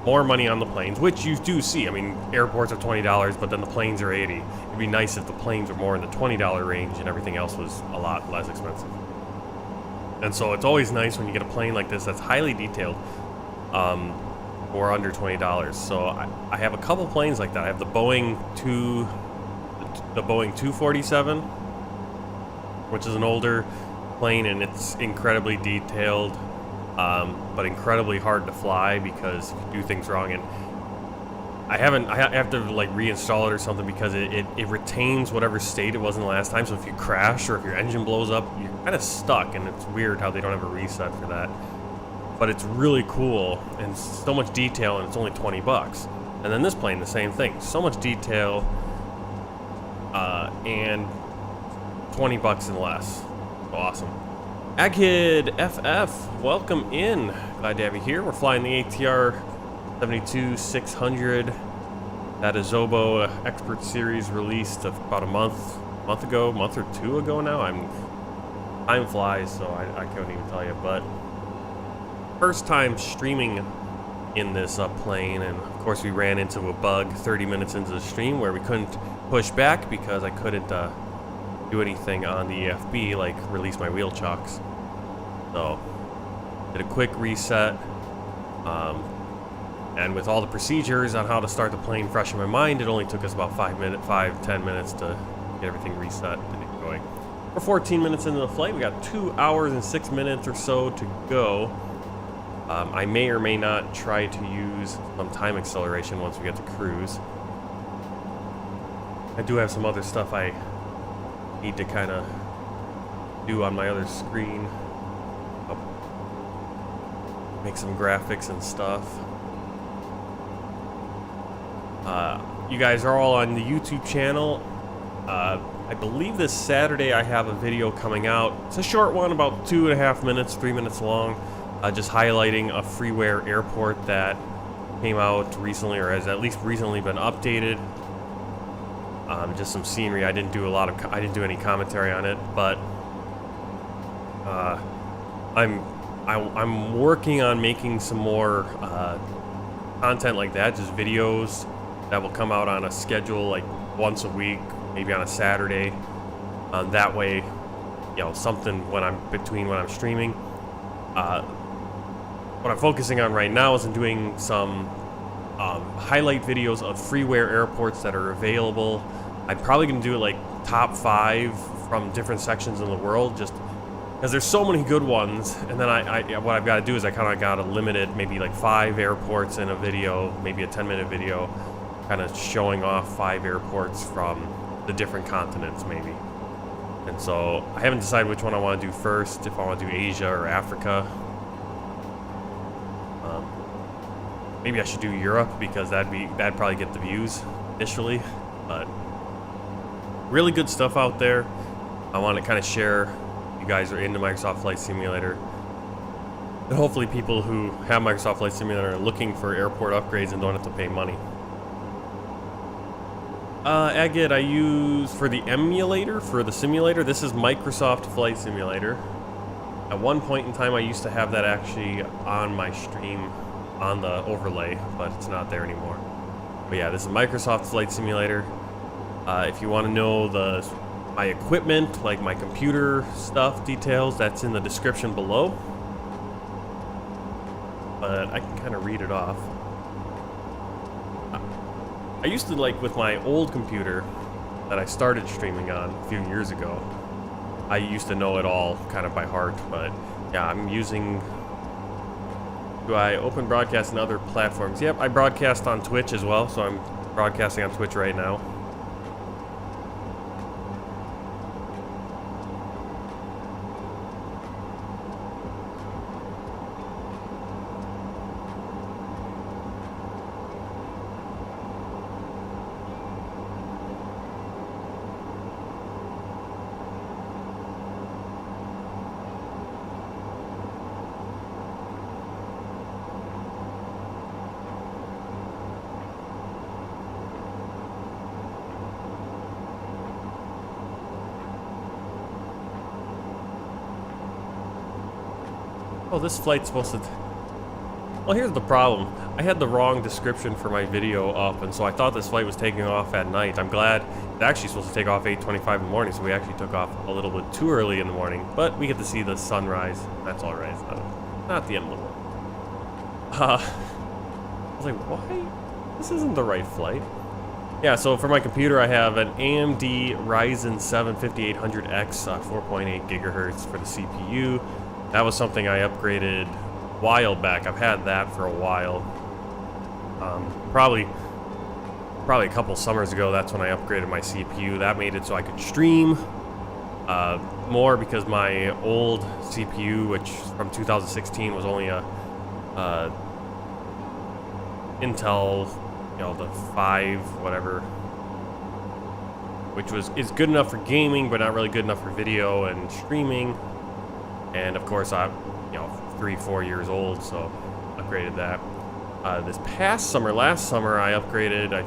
more money on the planes, which you do see. I mean, airports are $20, but then the planes are $80. It'd be nice if the planes were more in the $20 range and everything else was a lot less expensive. And so it's always nice when you get a plane like this that's highly detailed, for under $20. So I have a couple planes like that. I have the Boeing 247, which is an older plane, and it's incredibly detailed. But incredibly hard to fly because if you do things wrong, and I have to like reinstall it or something because it retains whatever state it was in the last time. So if you crash or if your engine blows up, you're kind of stuck, and it's weird how they don't have a reset for that. But it's really cool and so much detail, and it's only 20 bucks. And then this plane, the same thing, so much detail, and 20 bucks and less. Awesome. Agkid FF, welcome in. Glad to have you here. We're flying the AT7600. That Asobo Expert Series released about a month or two ago now. Time flies, so I can't even tell you. But first time streaming in this plane, and of course we ran into a bug 30 minutes into the stream where we couldn't push back because I couldn't do anything on the EFB, like release my wheel chocks. So did a quick reset, and with all the procedures on how to start the plane fresh in my mind, it only took us about 10 minutes to get everything reset and get going. We're 14 minutes into the flight. We got 2 hours and 6 minutes or so to go. I may or may not try to use some time acceleration once we get to cruise. I do have some other stuff I need to kind of do on my other screen. Make some graphics and stuff. You guys are all on the YouTube channel. I believe this Saturday I have a video coming out. It's a short one, about 2.5 minutes, 3 minutes long, just highlighting a freeware airport that came out recently, or has at least recently been updated. Just some scenery. I didn't do any commentary on it, but I'm working on making some more content like that, just videos that will come out on a schedule, like once a week, maybe on a Saturday. That way, something when I'm streaming. What I'm focusing on right now is I'm doing some highlight videos of freeware airports that are available. I'm probably going to do it like top 5 from different sections in the world, just because there's so many good ones. And then what I've got to do is I kind of got to limit it, maybe like 5 airports in a video, maybe a 10-minute video, kind of showing off 5 airports from the different continents maybe. And so I haven't decided which one I want to do first, if I want to do Asia or Africa. Maybe I should do Europe because that'd probably get the views initially. But really good stuff out there. I want to kind of share. You guys are into Microsoft Flight Simulator, and hopefully people who have Microsoft Flight Simulator are looking for airport upgrades and don't have to pay money. Agit, I use for the emulator, for the simulator, this is Microsoft Flight Simulator. At one point in time I used to have that actually on my stream on the overlay, but it's not there anymore. But yeah, this is Microsoft Flight Simulator. If you want to know my equipment, like my computer stuff details, that's in the description below. But I can kind of read it off. I used to, like, with my old computer that I started streaming on a few years ago, I used to know it all kind of by heart. But yeah, I'm using... Do I open broadcast on other platforms? Yep, I broadcast on Twitch as well, so I'm broadcasting on Twitch right now. Oh, this flight's supposed to... Well, here's the problem. I had the wrong description for my video up, and so I thought this flight was taking off at night. I'm glad it's actually supposed to take off 8:25 in the morning, so we actually took off a little bit too early in the morning, but we get to see the sunrise. That's all right. It's not the end of the world. I was like, why? This isn't the right flight. Yeah, so for my computer, I have an AMD Ryzen 7 5800X, 4.8 gigahertz for the CPU. That was something I upgraded a while back. I've had that for a while. Probably a couple summers ago, that's when I upgraded my CPU. That made it so I could stream more, because my old CPU, which from 2016 was only a Intel, you know, the 5 whatever, which is good enough for gaming but not really good enough for video and streaming. And of course I'm, you know, 3-4 years old, so upgraded that. This past summer, last summer, I upgraded.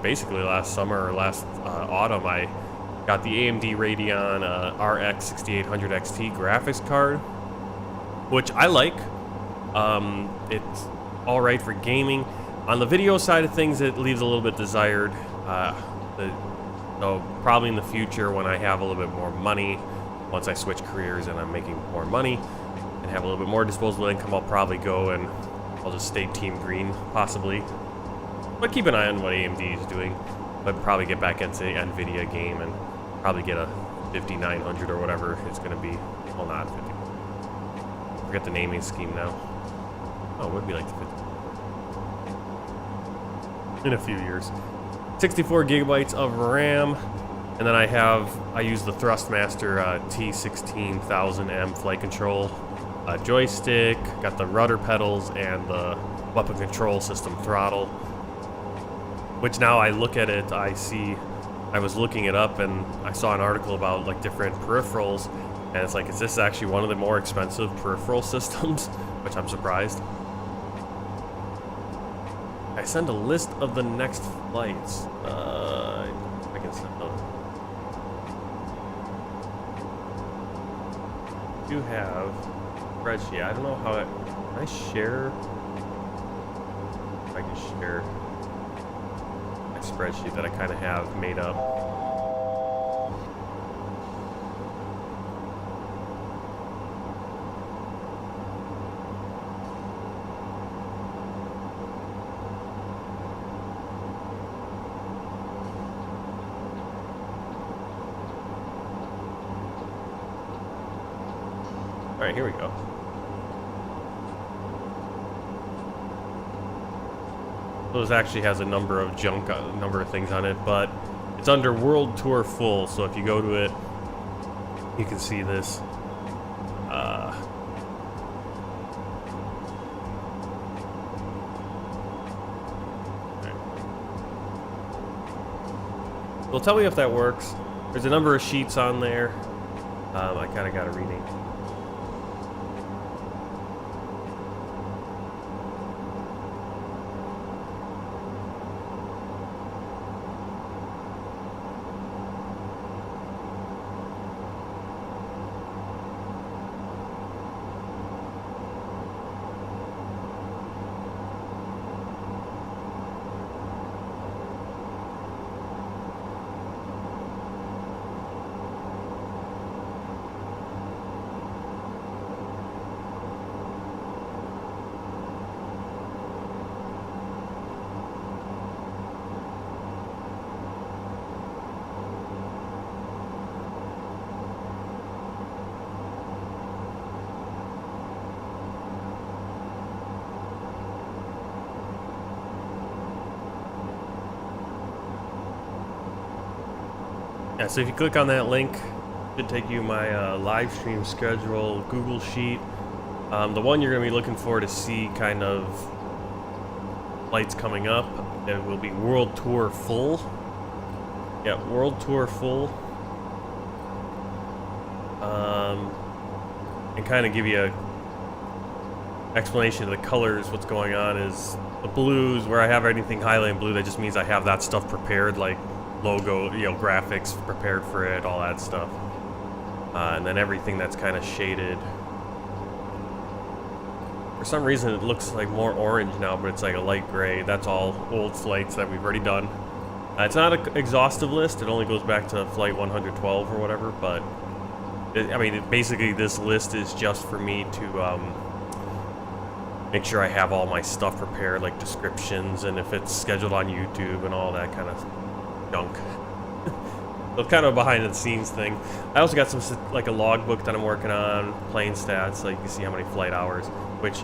Basically last summer or last autumn, I got the AMD Radeon RX 6800 XT graphics card, which I like. It's all right for gaming. On the video side of things, it leaves a little bit desired. So probably in the future, when I have a little bit more money, once I switch careers and I'm making more money and have a little bit more disposable income, I'll probably go and I'll just stay Team Green, possibly. But keep an eye on what AMD is doing. But probably get back into the NVIDIA game and probably get a 5900 or whatever it's going to be. Well, not 50. I forget the naming scheme now. Oh, it would be like the 50. In a few years. 64 gigabytes of RAM. And then I use the Thrustmaster T16000M flight control joystick, got the rudder pedals and the weapon control system throttle, which now I look at it, I was looking it up and I saw an article about like different peripherals, and it's like, is this actually one of the more expensive peripheral systems? Which I'm surprised. I send a list of the next flights. I can send them. Do have spreadsheet. I don't know how can I share? If I can share my spreadsheet that I kind of have made up. All right, here we go. So this actually has a number of things on it, but it's under World Tour Full. So if you go to it, you can see this. Well, tell me if that works. There's a number of sheets on there. I kind of got to rename. Yeah, so if you click on that link, it should take you my live stream schedule Google Sheet. The one you're going to be looking for to see kind of flights coming up, it will be World Tour Full. Yeah, World Tour Full. And kind of give you a explanation of the colors. What's going on is the blues, where I have anything highlighted in blue, that just means I have that stuff prepared, like logo, graphics prepared for it, all that stuff. And then everything that's kind of shaded For some reason it looks like more orange now, but it's like a light gray. That's all old flights that we've already done. It's not an exhaustive list. It only goes back to flight 112 or whatever, but I mean, basically this list is just for me to make sure I have all my stuff prepared, like descriptions and if it's scheduled on YouTube and all that kind of junk. So it's kind of a behind the scenes thing. I also got some, like a logbook that I'm working on, plane stats, so you can see how many flight hours, which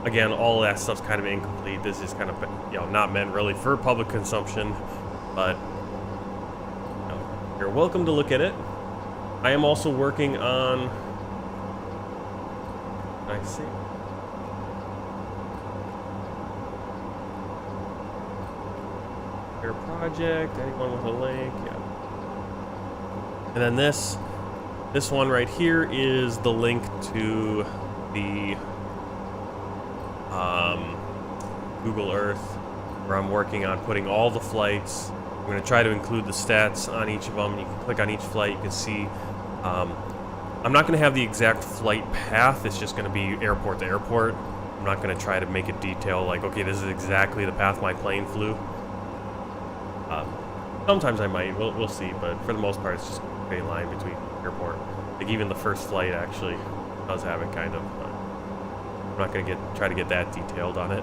again, all of that stuff's kind of incomplete. This is kind of, you know, not meant really for public consumption, but you know, you're welcome to look at it. I am also working on, I see. Air project, anyone with a lake, yeah. And then this one right here is the link to the Google Earth, where I'm working on putting all the flights. I'm going to try to include the stats on each of them. You can click on each flight, you can see. I'm not going to have the exact flight path. It's just going to be airport to airport. I'm not going to try to make it detail like, okay, this is exactly the path my plane flew. Sometimes I might, we'll see, but for the most part, it's just a straight line between airport. Like even the first flight actually does have it kind of, but I'm not gonna try to get that detailed on it.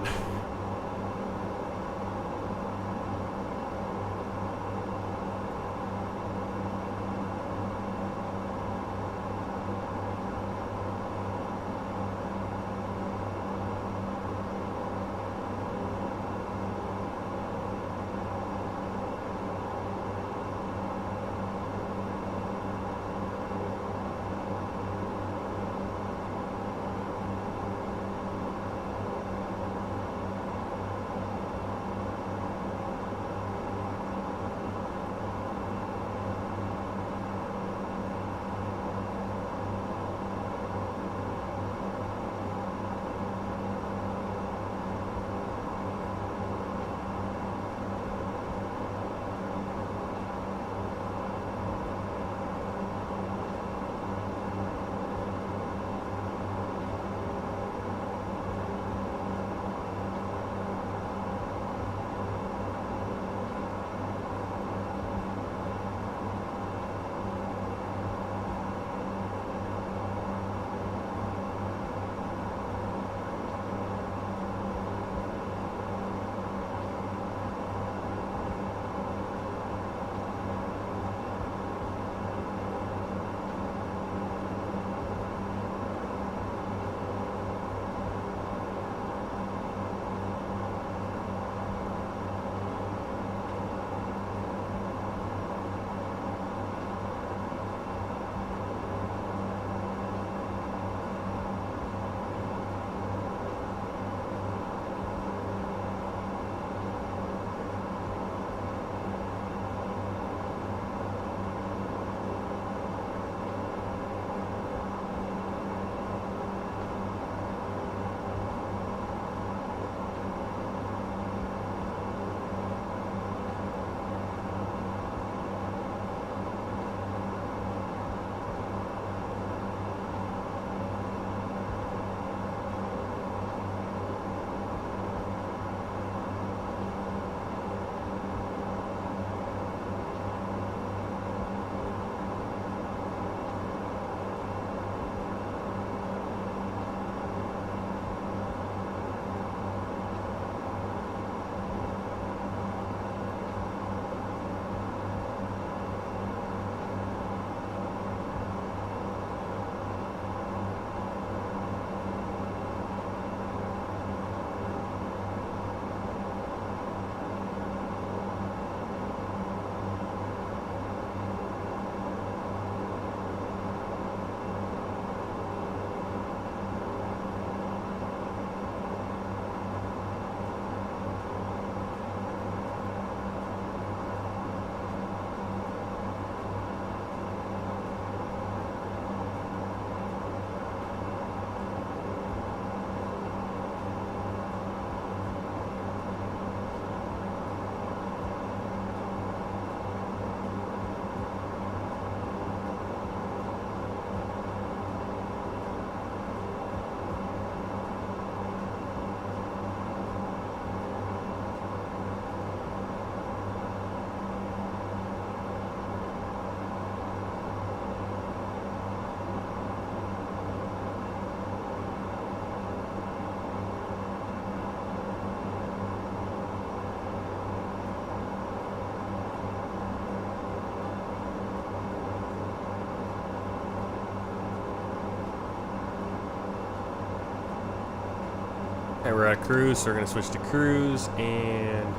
Okay, we're at cruise, so we're gonna switch to cruise, and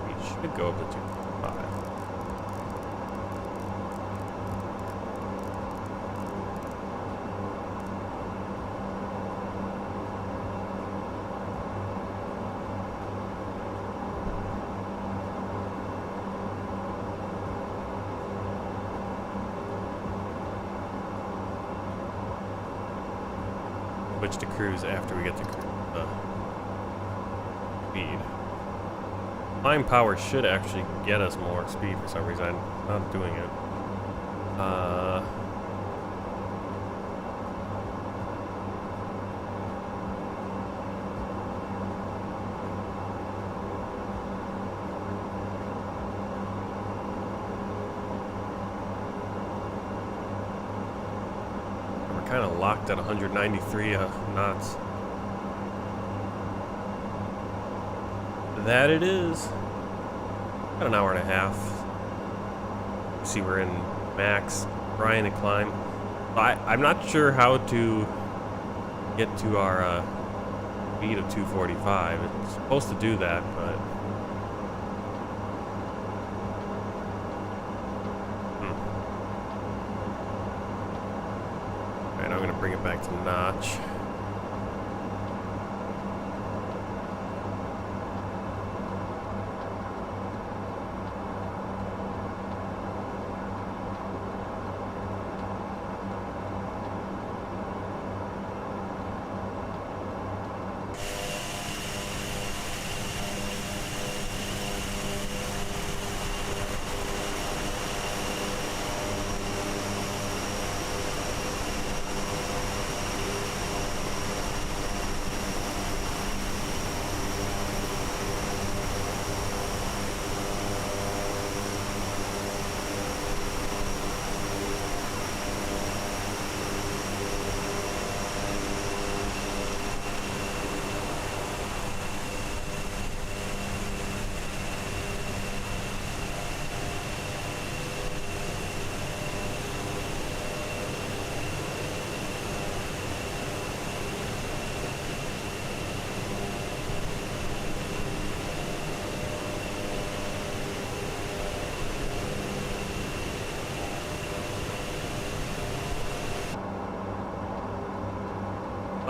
we should go up to 2.5. Switch to cruise after we get to speed. Climb power should actually get us more speed for some reason. I'm not doing it. Kind of locked at 193 knots. That it is. About an hour and a half. You see, we're in max, trying to climb. I'm not sure how to get to our speed of 245. It's supposed to do that, but I'm going to bring it back to notch.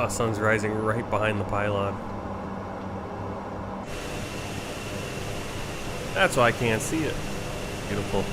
Oh, sun's rising right behind the pylon. That's why I can't see it. Beautiful.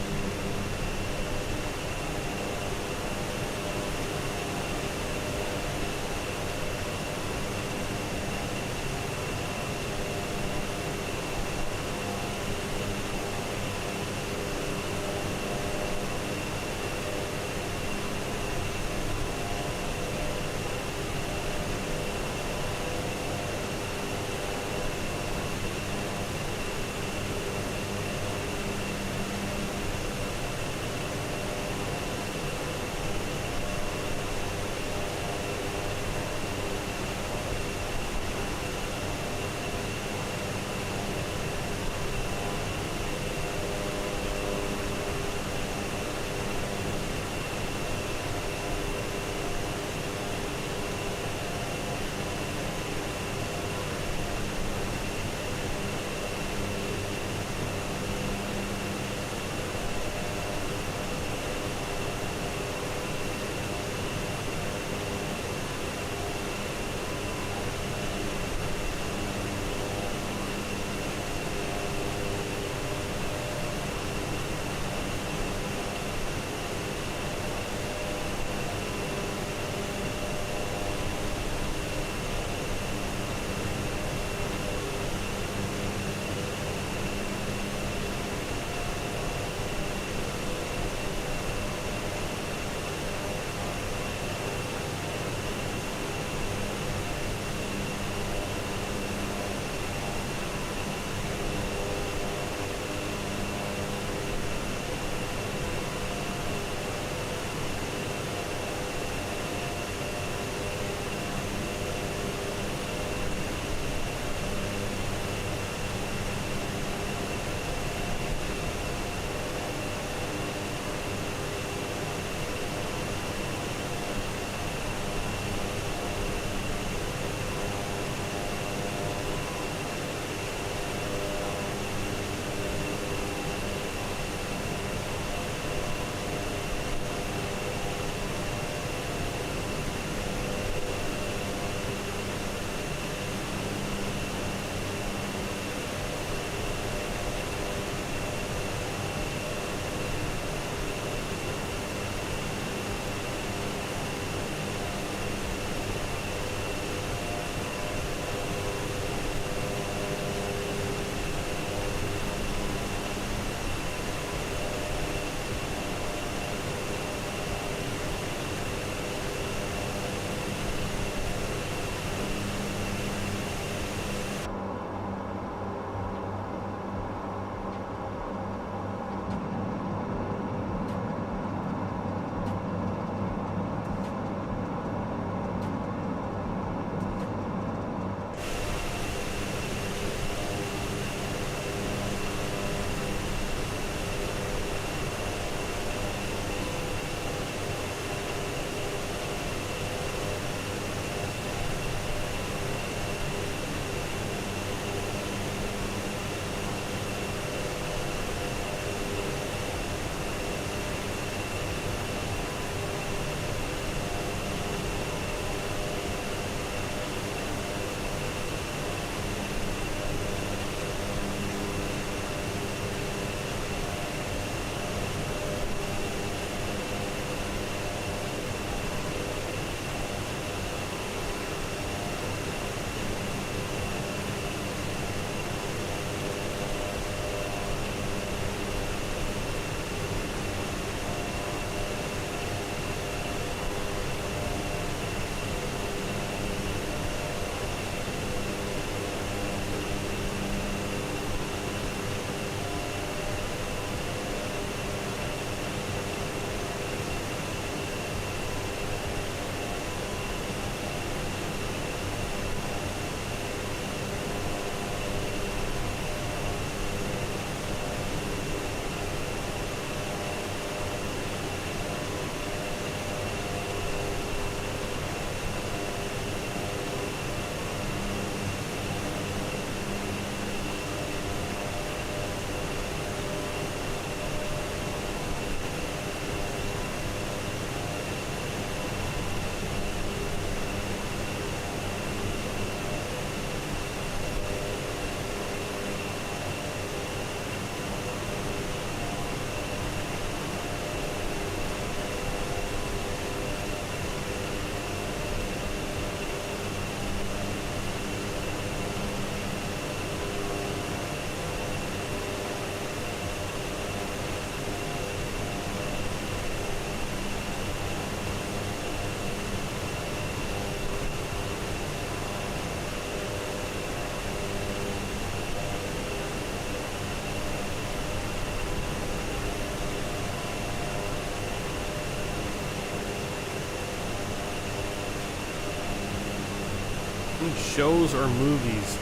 Any shows or movies?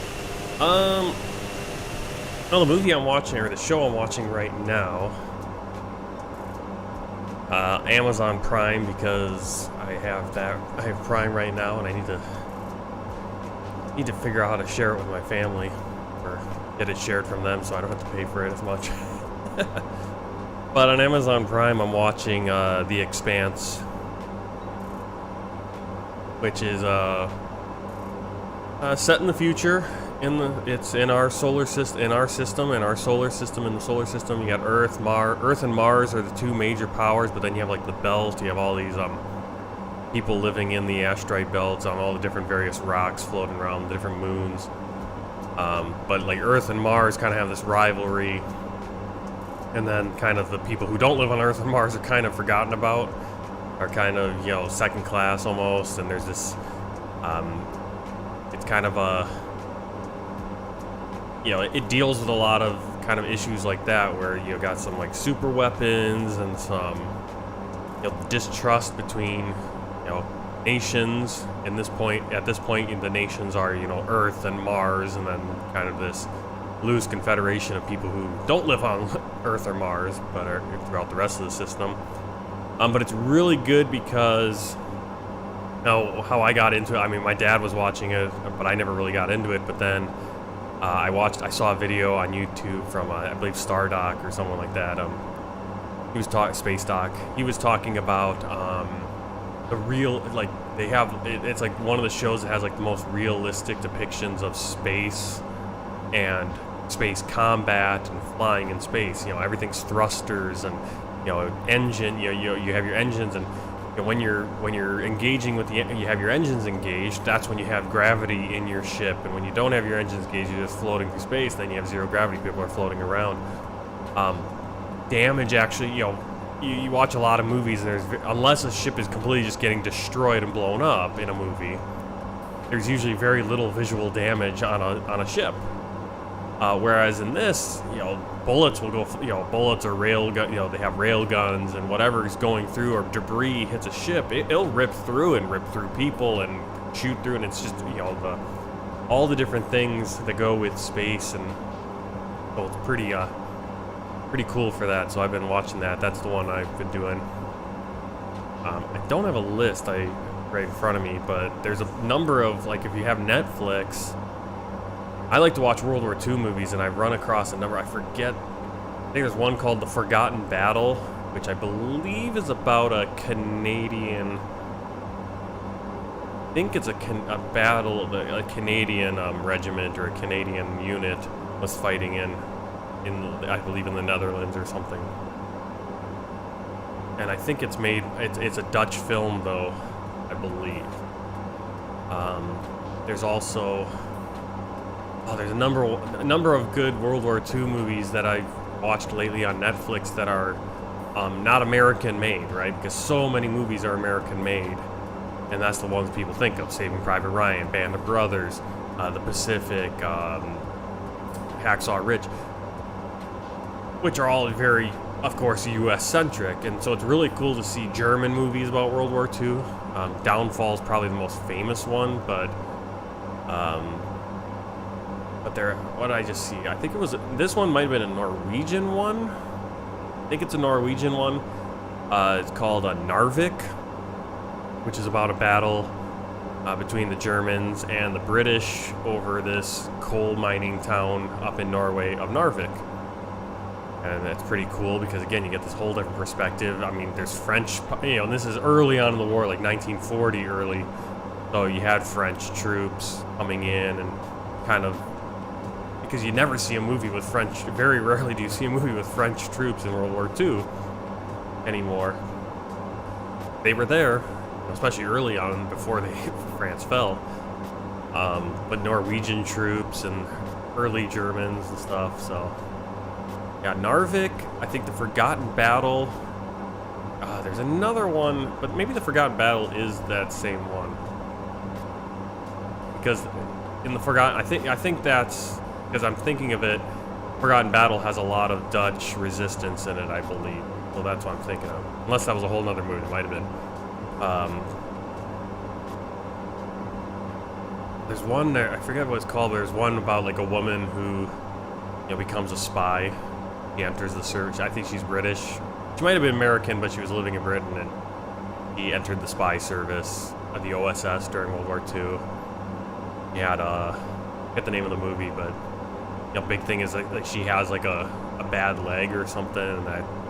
Well, the movie I'm watching, or the show I'm watching right now, Amazon Prime, because I have Prime right now, and I need to figure out how to share it with my family, or get it shared from them, so I don't have to pay for it as much. But on Amazon Prime, I'm watching The Expanse, which is set in the future. It's in our solar system, in the solar system. You got Earth and Mars are the two major powers, but then you have like the belt. You have all these people living in the asteroid belts on all the different various rocks floating around the different moons. But like Earth and Mars kind of have this rivalry, and then kind of the people who don't live on Earth and Mars are kind of forgotten about, are kind of, you know, second class almost. And there's this, it's kind of a, you know, it deals with a lot of kind of issues like that, where you got some like super weapons and some, you know, distrust between, you know, nations. At this point, the nations are, you know, Earth and Mars, and then kind of this loose confederation of people who don't live on Earth or Mars, but are throughout the rest of the system. But it's really good because, now, how I got into it, I mean, my dad was watching it, but I never really got into it. But then I saw a video on YouTube from, I believe, Stardock or someone like that. He was talking, Space Doc. He was talking about the real, like, they have, it's like one of the shows that has like the most realistic depictions of space and space combat and flying in space. You know, everything's thrusters and, you know, engine. You know, you have your engines, and you know, when you're engaging with you have your engines engaged. That's when you have gravity in your ship, and when you don't have your engines engaged, you're just floating through space. Then you have zero gravity. People are floating around. Damage, actually, you know, you watch a lot of movies, and unless a ship is completely just getting destroyed and blown up in a movie, there's usually very little visual damage on a ship. Whereas in this, you know, bullets will go, you know, bullets or rail gun, you know, they have rail guns, and whatever is going through or debris hits a ship, it'll rip through people and shoot through, and it's just, you know, all the different things that go with space, and so it's pretty cool for that. So I've been watching that. That's the one I've been doing. I don't have a list right in front of me, but there's a number of, like, if you have Netflix, I like to watch World War II movies, and I've run across a number, I think there's one called The Forgotten Battle, which I believe is about a Canadian, I think it's a battle, a Canadian regiment or a Canadian unit was fighting in I believe in the Netherlands or something. And I think it's a Dutch film though, I believe. There's also, there's a number of good World War II movies that I've watched lately on Netflix that are not American made, right? Because so many movies are American made, and that's the ones people think of: Saving Private Ryan, Band of Brothers, The Pacific, Hacksaw Ridge, which are all very, of course, U.S. centric. And so it's really cool to see German movies about World War II. Downfall is probably the most famous one, but there, what did I just see? I think this one might have been a Norwegian one. I think it's a Norwegian one. It's called Narvik, which is about a battle between the Germans and the British over this coal mining town up in Norway of Narvik. And that's pretty cool because, again, you get this whole different perspective. I mean, there's French, you know, and this is early on in the war, like 1940 early. So you had French troops coming in and kind of, because you never see a movie with French, very rarely do you see a movie with French troops in World War II anymore. They were there, especially early on before France fell. But Norwegian troops and early Germans and stuff, so. Yeah, Narvik, I think The Forgotten Battle. There's another one, but maybe The Forgotten Battle is that same one. Because in The Forgotten, I think that's, because I'm thinking of it, Forgotten Battle has a lot of Dutch resistance in it, I believe. So that's what I'm thinking of. Unless that was a whole nother movie, it might have been. There's one there, I forget what it's called, but there's one about like a woman who, becomes a spy. She enters the service. I think she's British. She might have been American, but she was living in Britain, and he entered the spy service of the OSS during World War II. He had I forget the name of the movie, but big thing is like she has like a bad leg or something, and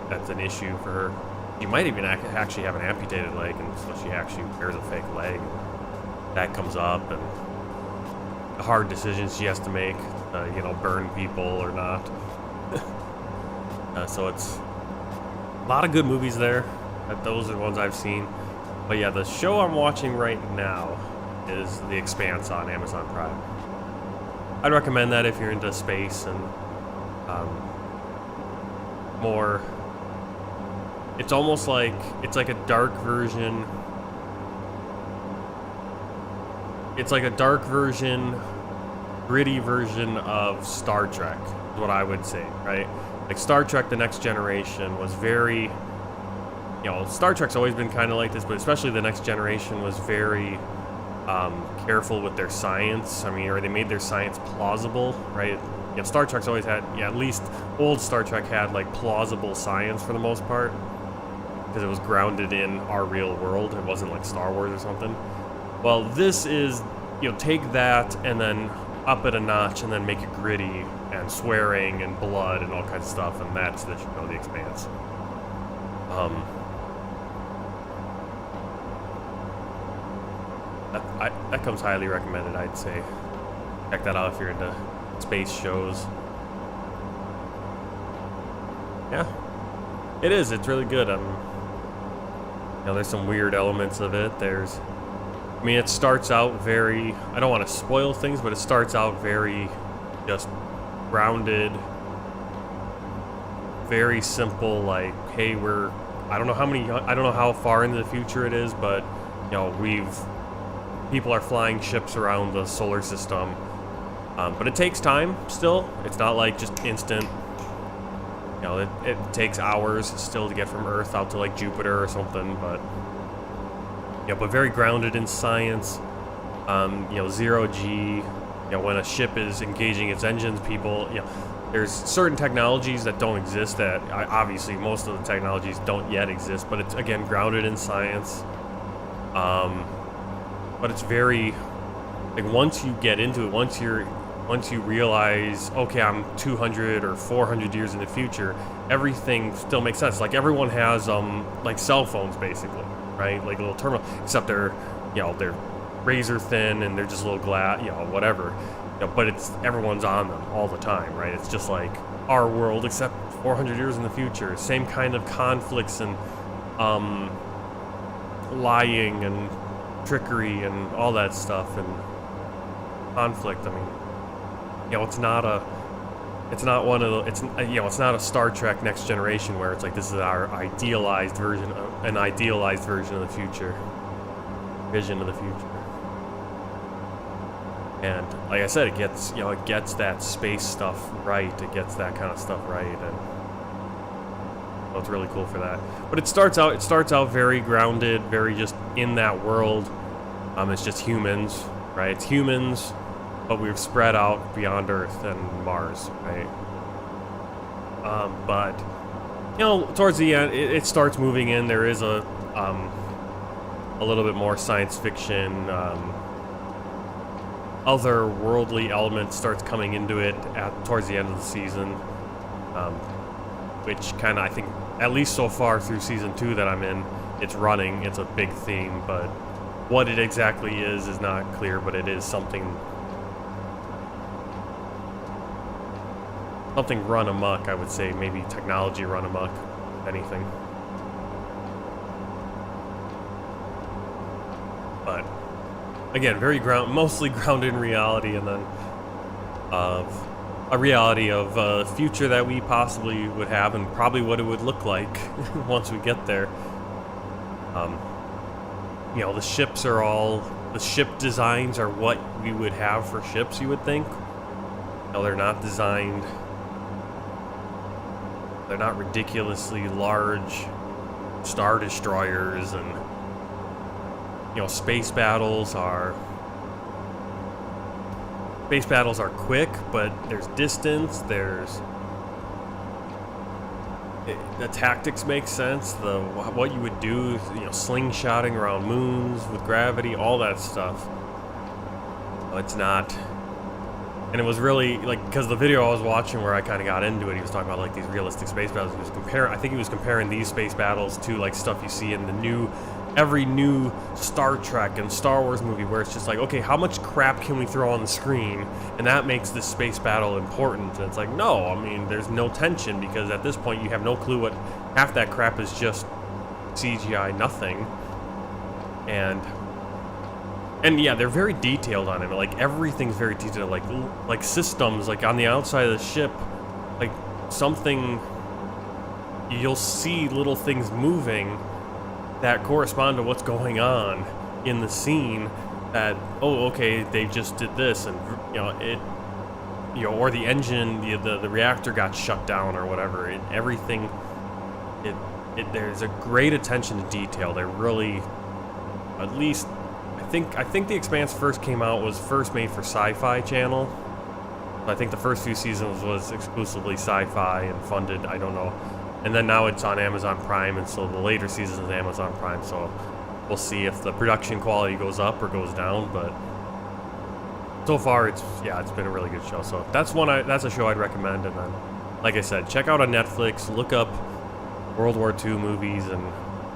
that's an issue for her. She might even actually have an amputated leg, and so she actually wears a fake leg. That comes up, and the hard decisions she has to make, burn people or not. So it's a lot of good movies there. Those are the ones I've seen. But yeah, the show I'm watching right now is The Expanse on Amazon Prime. I'd recommend that if you're into space and more. It's almost like it's like a dark version. It's like a dark version, gritty version of Star Trek, is what I would say, right? Like Star Trek The Next Generation was very, Star Trek's always been kind of like this, but especially The Next Generation was very careful with their science. I mean, or they made their science plausible, right? Star Trek's always had, at least old Star Trek had like plausible science for the most part, because it was grounded in our real world. It wasn't like Star Wars or something. Well, this is, take that and then up it a notch and then make it gritty and swearing and blood and all kinds of stuff, and that's the show, The Expanse. That comes highly recommended, I'd say. Check that out if you're into space shows. Yeah, it is. It's really good. There's some weird elements of it. It starts out very, I don't want to spoil things, but it starts out very just grounded, very simple, like, hey, I don't know how far into the future it is, but, people are flying ships around the solar system, but it takes time still. It's not like just instant, it takes hours still to get from Earth out to like Jupiter or something, but very grounded in science. Zero G, when a ship is engaging its engines, there's certain technologies that don't exist, that obviously most of the technologies don't yet exist, but it's again grounded in science. But it's very, like, once you get into it, once you realize, okay, I'm 200 or 400 years in the future, everything still makes sense. Like, everyone has like cell phones basically, right? Like a little terminal, except they're razor thin and they're just little glass, whatever. But everyone's on them all the time, right? It's just like our world, except 400 years in the future. Same kind of conflicts and lying and trickery and all that stuff and conflict. I mean, it's not a Star Trek Next Generation where it's like this is our idealized version of the future, vision of the future. And like I said, it gets that space stuff right. It gets that kind of stuff right, and so it's really cool for that. But it starts out very grounded, very just in that world. It's just humans, right? It's humans, but we've spread out beyond Earth and Mars, right? But towards the end, it starts moving in. There is a little bit more science fiction, otherworldly element starts coming into it towards the end of the season, which kind of, I think, at least so far through season 2 that I'm in, it's running. It's a big theme, but what it exactly is not clear. But it is something run amok, I would say. Maybe technology run amok, if anything. But again, mostly grounded in reality, and then a reality of a future that we possibly would have, and probably what it would look like once we get there. The ship designs are what we would have for ships, you would think. They're not designed, they're not ridiculously large Star Destroyers, and space battles are space battles are quick, but there's distance, there's the tactics make sense, what you would do, you know, slingshotting around moons with gravity, all that stuff. It's not, and it was really like, because the video I was watching where I kind of got into it, he was talking about like these realistic space battles. He was comparing, I think he was comparing these space battles to like stuff you see in the every new Star Trek and Star Wars movie, where it's just like, okay, how much crap can we throw on the screen, and that makes this space battle important. And it's like, no, I mean, there's no tension, because at this point you have no clue what half that crap is just CGI nothing. And yeah, they're very detailed on it. Like everything's very detailed. Like systems, like on the outside of the ship, like something, you'll see little things moving that correspond to what's going on in the scene. That, oh, okay, they just did this, and you know it, you know, or the engine, the reactor got shut down or whatever. Everything, there's a great attention to detail. They're really, at least. I think The Expanse was first made for Sci-Fi Channel. I think the first few seasons was exclusively Sci-Fi and funded, I don't know. And then now it's on Amazon Prime, and so the later seasons is Amazon Prime, so we'll see if the production quality goes up or goes down, but so far it's been a really good show. So that's a show I'd recommend. And then, like I said, check out on Netflix, look up World War II movies, and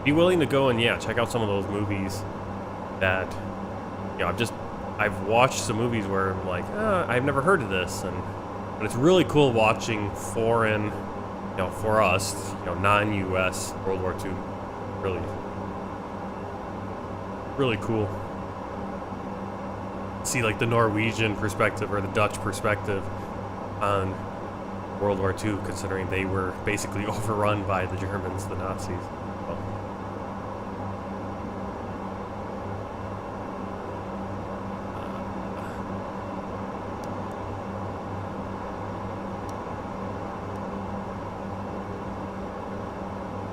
be willing to go and check out some of those movies that, you know, I've watched some movies where I'm like, I've never heard of this, but it's really cool watching foreign, you know, for us, you know, non-US World War II, really cool. See like the Norwegian perspective or the Dutch perspective on World War II, considering they were basically overrun by the Germans, the Nazis.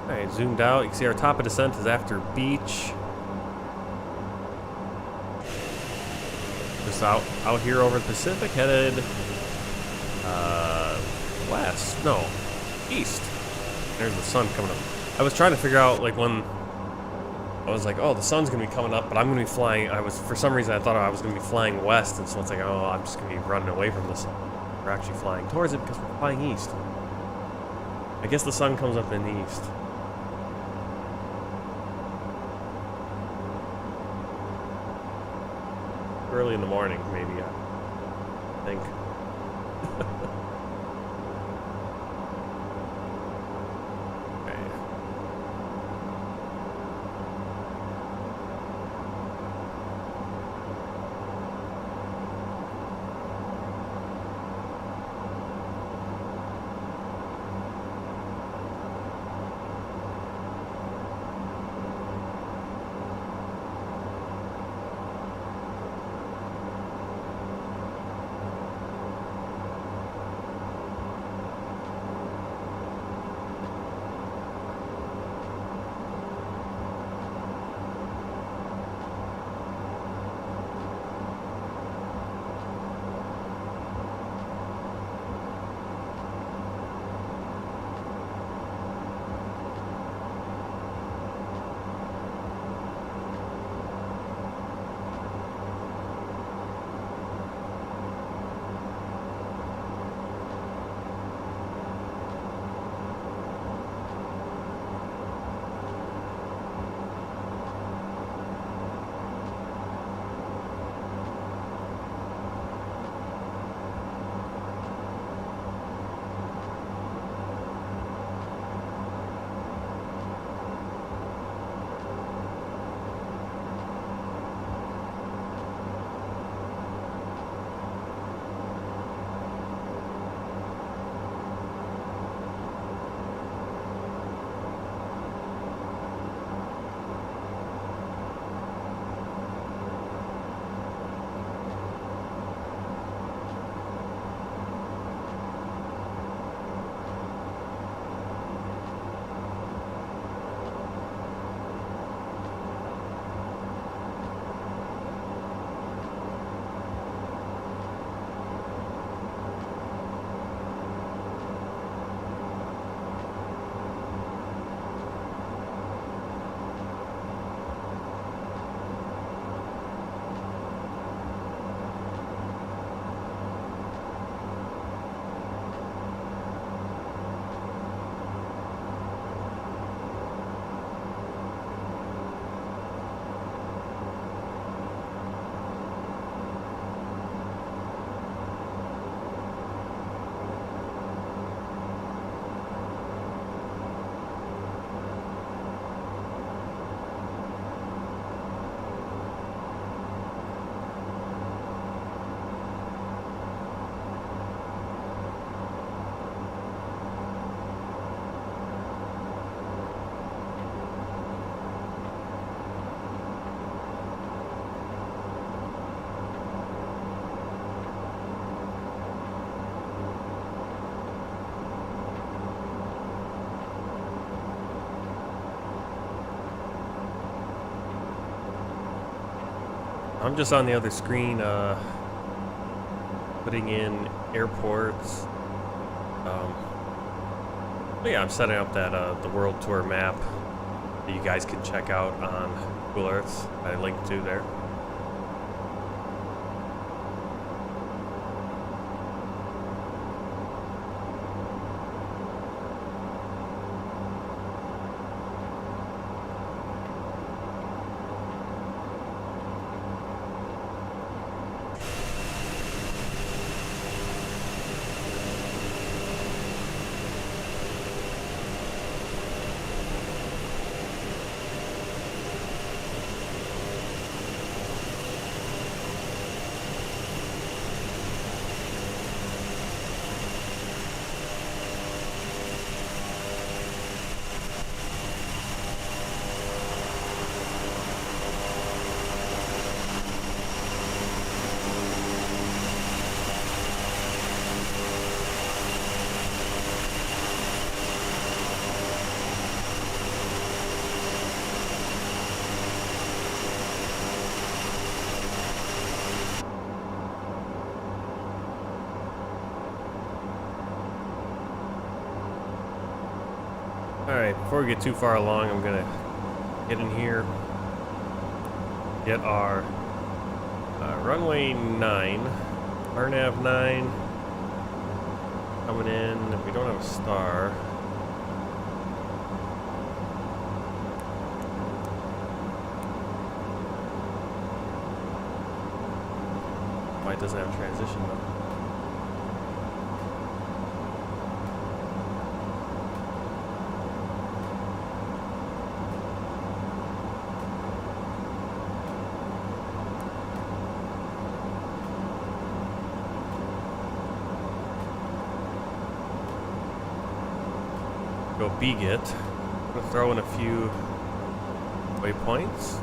Alright, zoomed out. You can see our top of descent is after beach. Just out here over the Pacific, headed west. No, east. There's the sun coming up. I was trying to figure out, like, when I was like, oh, the sun's gonna be coming up, but I'm gonna be flying. For some reason I thought I was gonna be flying west, and so it's like, oh, I'm just gonna be running away from the sun. We're actually flying towards it because we're flying east. I guess the sun comes up in the east. Early in the morning, maybe, I think. I'm just on the other screen, putting in airports. But yeah, I'm setting up that the world tour map that you guys can check out on Google Earth. I linked to there. Alright, before we get too far along, I'm gonna get in here, get our runway 9, RNAV 9, coming in. We don't have a star. Why it doesn't have transition though? Go B-Git. We'll throw in a few waypoints.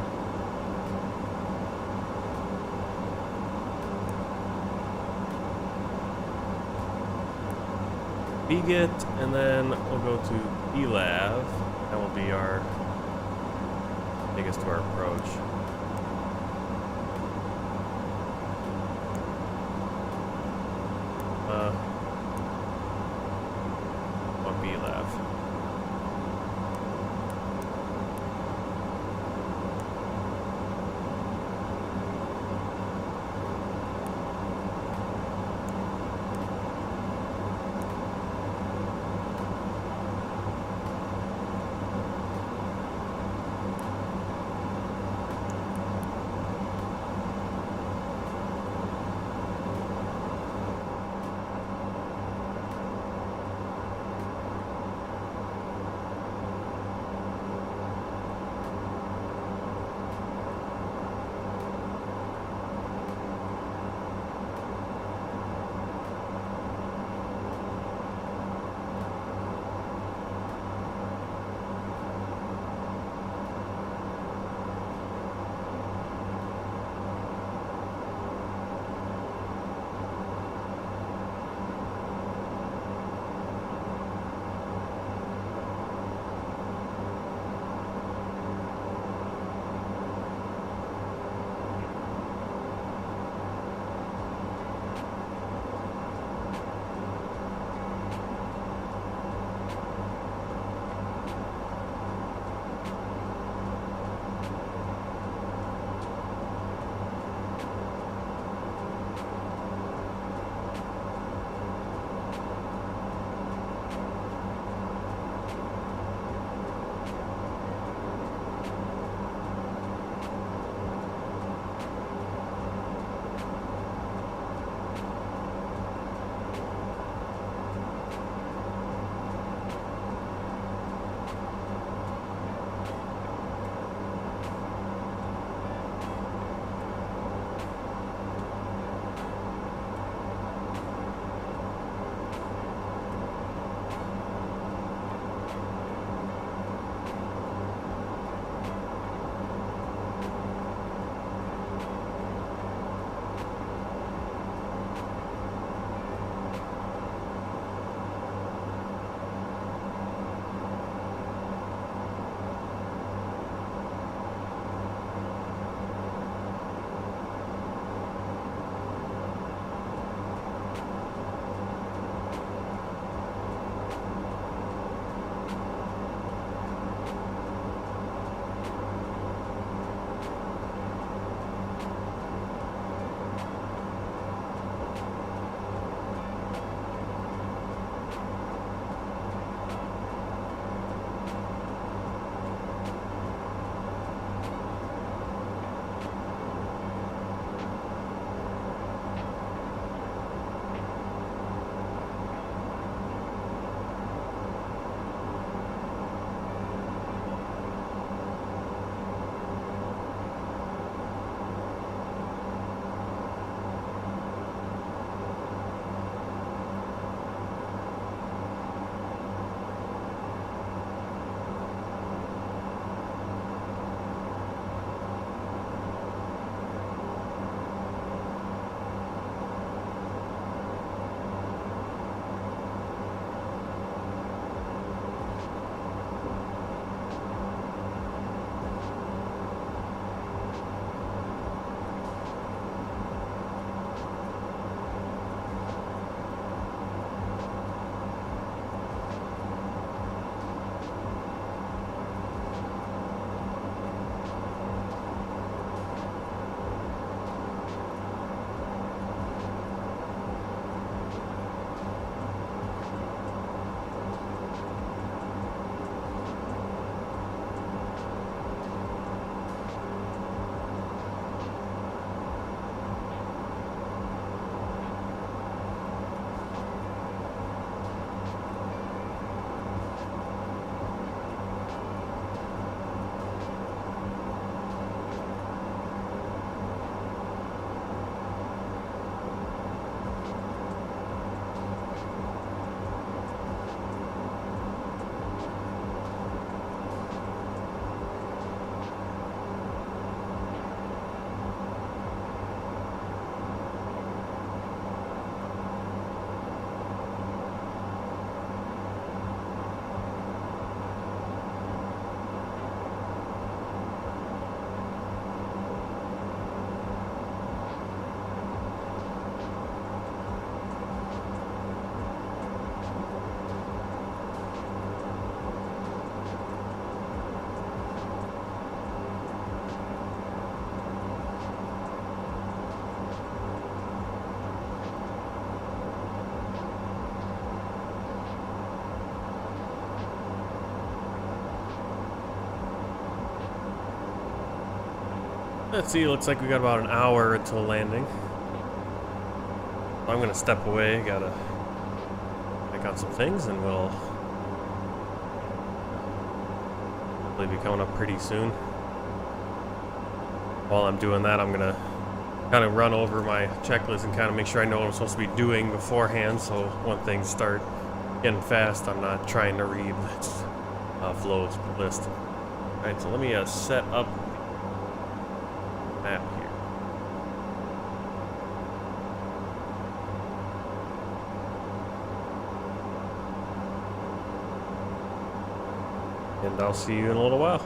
B-Git, and then we'll go to B-Lav. That will be our, take us to our approach. On B-Lav. Let's see, looks like we got about an hour until landing. I'm gonna step away, gotta check on some things, and we'll hopefully be coming up pretty soon. While I'm doing that, I'm gonna kind of run over my checklist and kind of make sure I know what I'm supposed to be doing beforehand, so when things start getting fast, I'm not trying to read the flow list. Alright, so let me set up the map here. And I'll see you in a little while.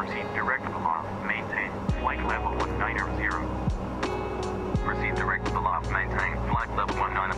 Proceed direct with aloft. Maintain flight level 190. Proceed direct with aloft. Maintain flight level 190.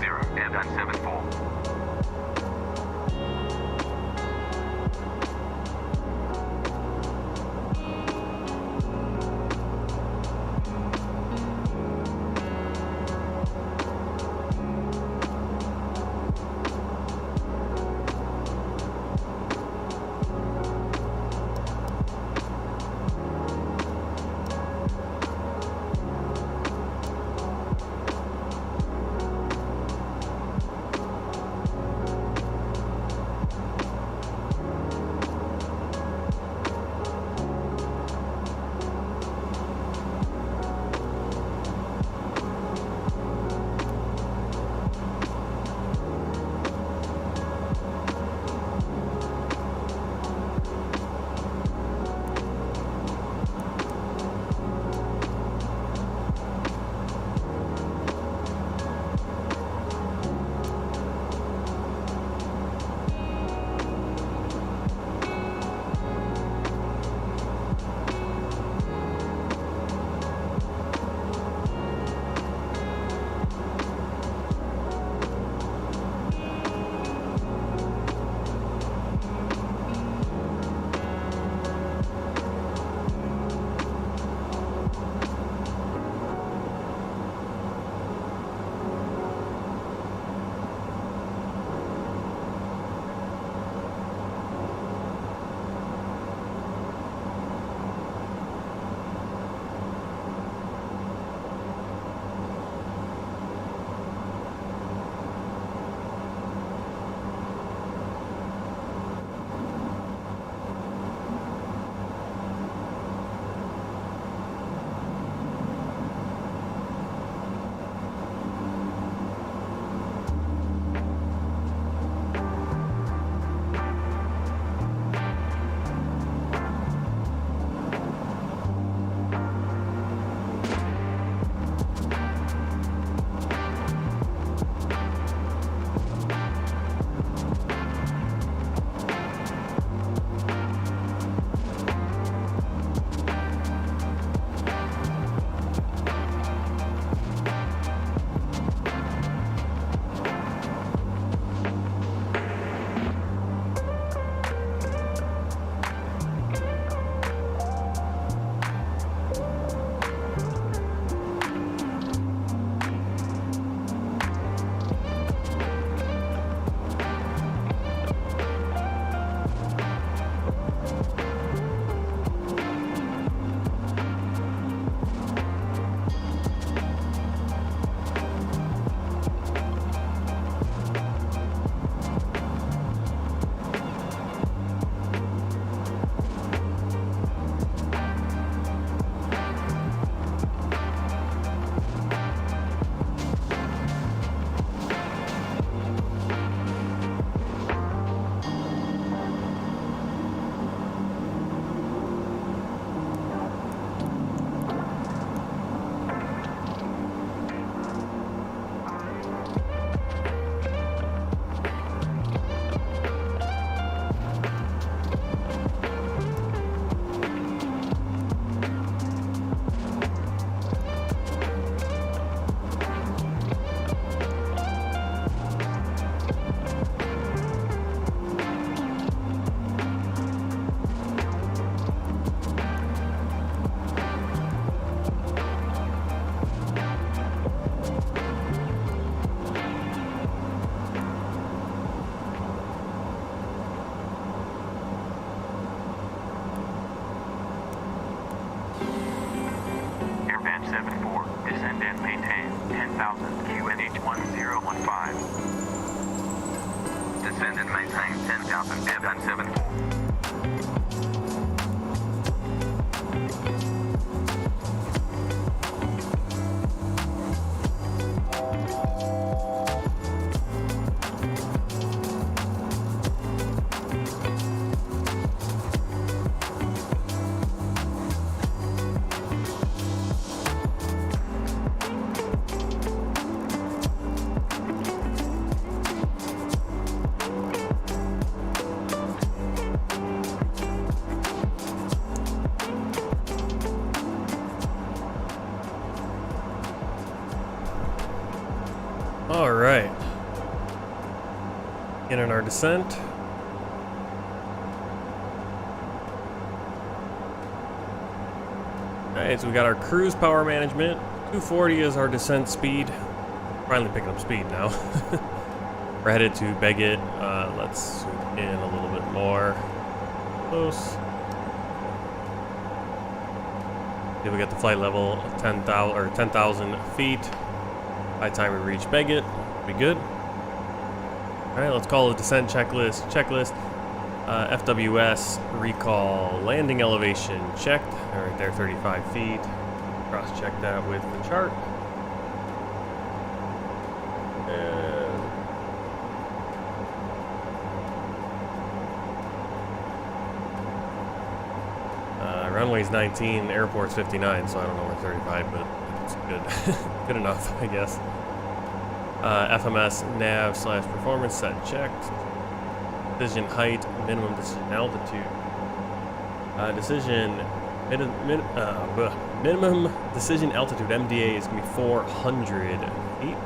Airband 74. Descend and maintain 10,000 Airband 74. All right. In our descent. Alright, so we got our cruise power management. 240 is our descent speed. Finally picking up speed now. We're headed to Beggett. Let's zoom in a little bit more. Close. Okay, we got the flight level of 10,000 feet. By the time we reach Beggett, be good. Alright, let's call the descent checklist. FWS recall landing elevation checked. All right, there, 35 feet. Cross check that with the chart. And runway's 19, airport's 59, so I don't know where 35, but it's good. Good enough, I guess. FMS nav / performance set checked. Decision height, minimum decision altitude. Minimum decision altitude MDA is gonna be 400 feet.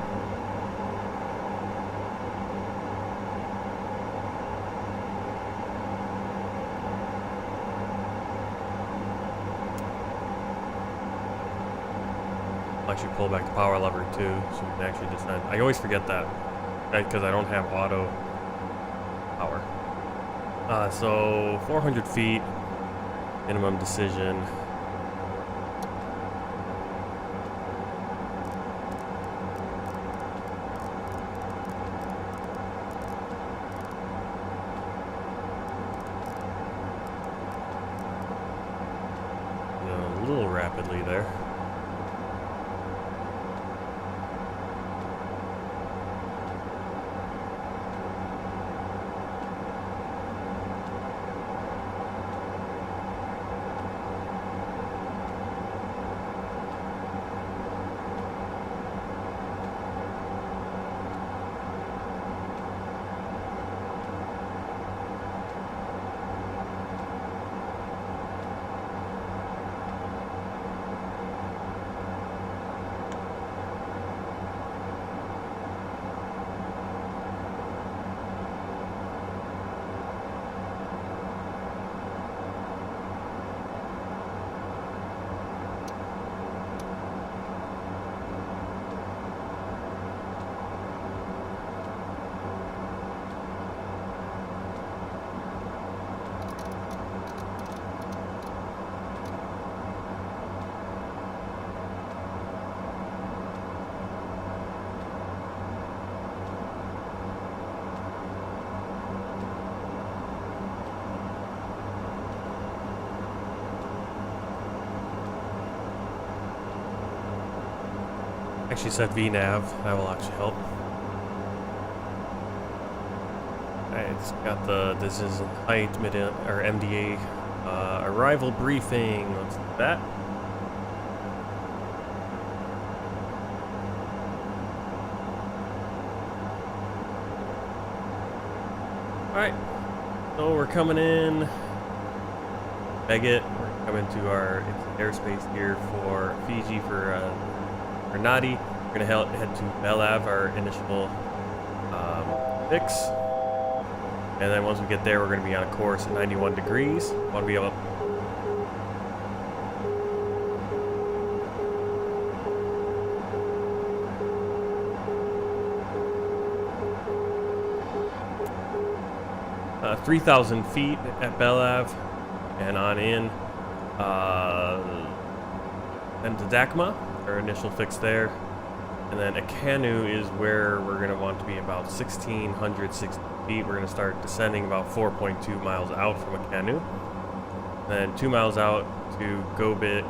I'll actually pull back the power lever too, so we can actually descend. I always forget that because I don't have auto power. So 400 feet, minimum decision. A little rapidly there. Actually set VNav, that will actually help. Alright, it's got this is height, mid or MDA arrival briefing. Let's do that. Alright, so we're coming in Beggett. We're coming to our airspace here for Fiji for Nadi. We're gonna head to Belav, our initial fix, and then once we get there, we're gonna be on a course at 91 degrees. Want to be able. Uh, 3,000 feet at Belav, and on in. Then to Dakma. Our initial fix there, and then a canoe is where we're going to want to be about 1,660 feet. We're going to start descending about 4.2 miles out from a canoe. Then 2 miles out to Go Gib,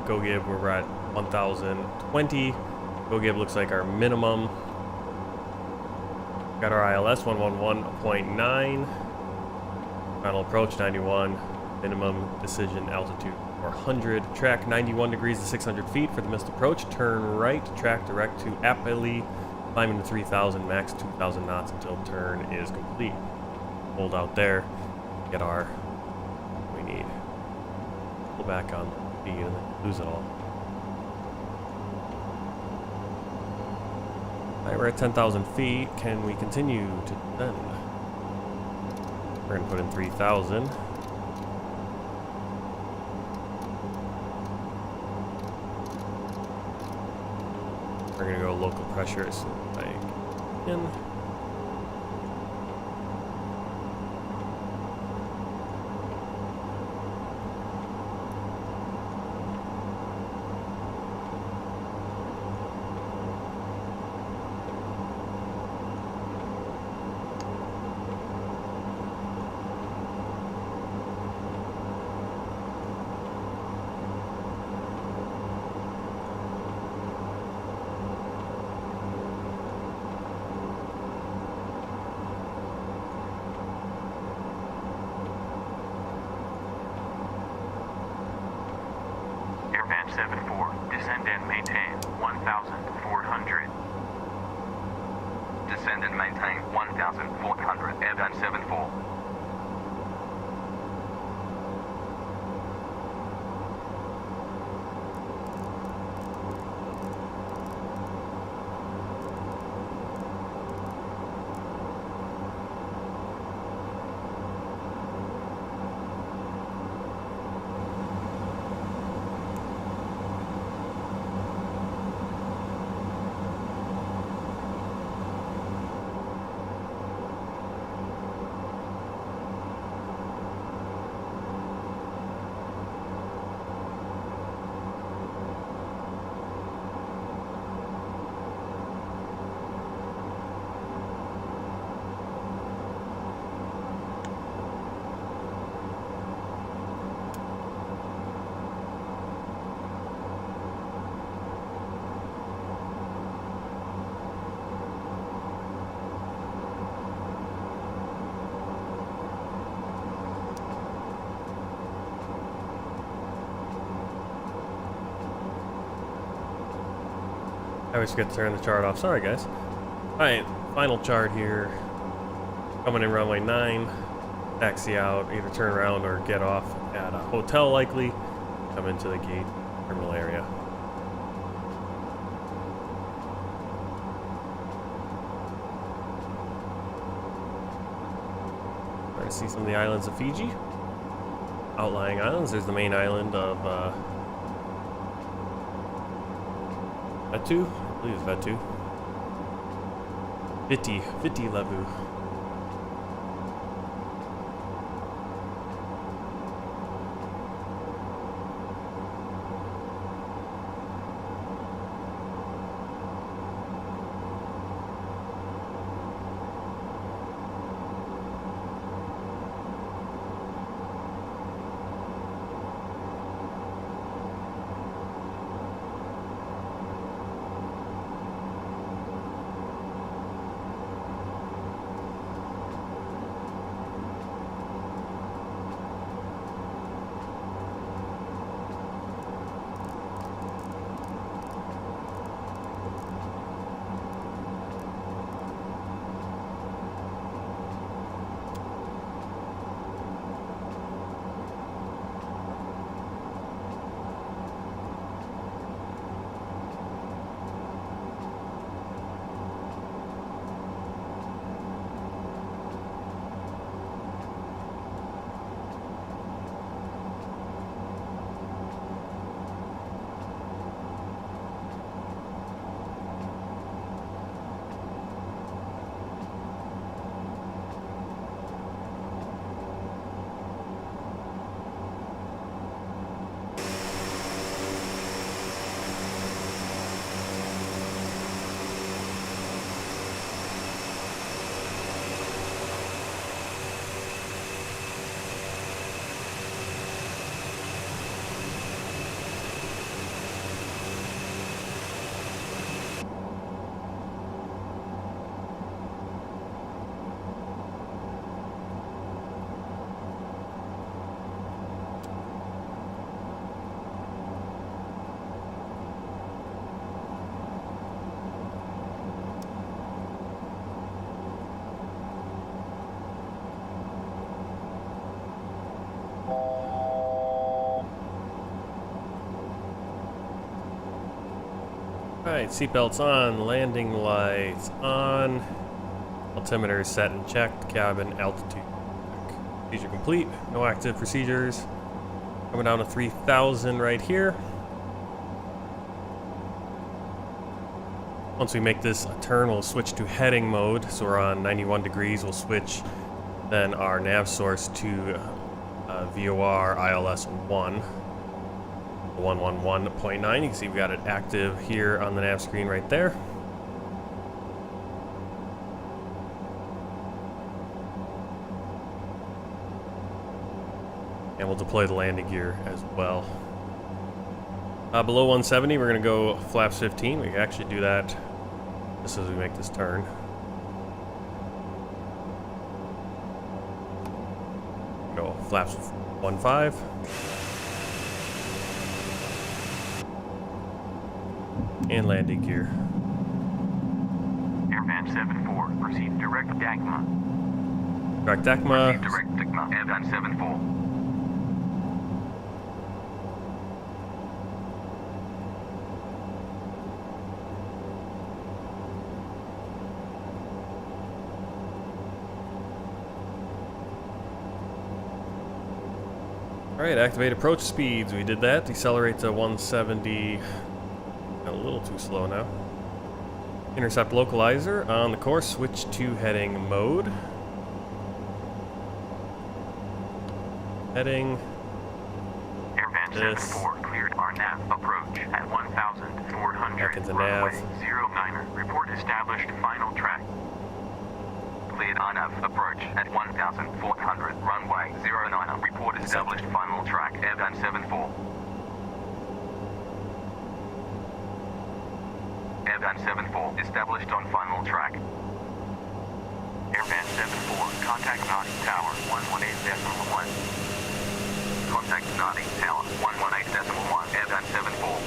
where we're at 1,020. Go Gib looks like our minimum. Got our ILS 111.9. Final approach 91. Minimum decision altitude 400. Track 91 degrees to 600 feet for the missed approach. Turn right. Track direct to Apili. Climbing to 3,000. Max 2,000 knots until turn is complete. Hold out there. Get our we need. Pull back on speed and then lose it all. Alright, we're at 10,000 feet. Can we continue to descend? We're gonna put in 3,000. We're gonna go local pressure as soon as I can. Airvan 74, descend and maintain 1,400. Descend and maintain 1,400. Airvan 74. I always forget to turn the chart off. Sorry, guys. Alright, final chart here. Coming in runway 9. Taxi out, either turn around or get off at a hotel likely. Come into the gate terminal area. Trying to see some of the islands of Fiji. Outlying islands. There's the main island of Vanuatu. I believe it's Vanuatu. Viti Levu. Alright, seatbelts on, landing lights on, altimeter set and checked, cabin altitude. Procedure complete, no active procedures. Coming down to 3,000 right here. Once we make this a turn, we'll switch to heading mode. So we're on 91 degrees, we'll switch then our nav source to VOR ILS 1. 111.9. You can see we got it active here on the nav screen right there. And we'll deploy the landing gear as well. Below 170, we're going to go flaps 15. We can actually do that just as we make this turn. Go flaps 15. And landing gear. Airvan 74, proceed direct DACMA. Direct DACMA. Proceed direct DACMA, Airvan 74. Alright, activate approach speeds. We did that. Decelerate to 170. A little too slow now. Intercept localizer on the course. Switch to heading mode. Heading. Airvan 74 cleared RNAV approach at 1,400. Back into nav. 09er. Report established final track. Cleared RNAV approach at 1,400. Runway 09er. Report established final track. Airvan 74. Airvan 74 established on final track. Airvan 74 contact Nadi Tower 118.1. Contact Nadi Tower 118.1. Airvan 74.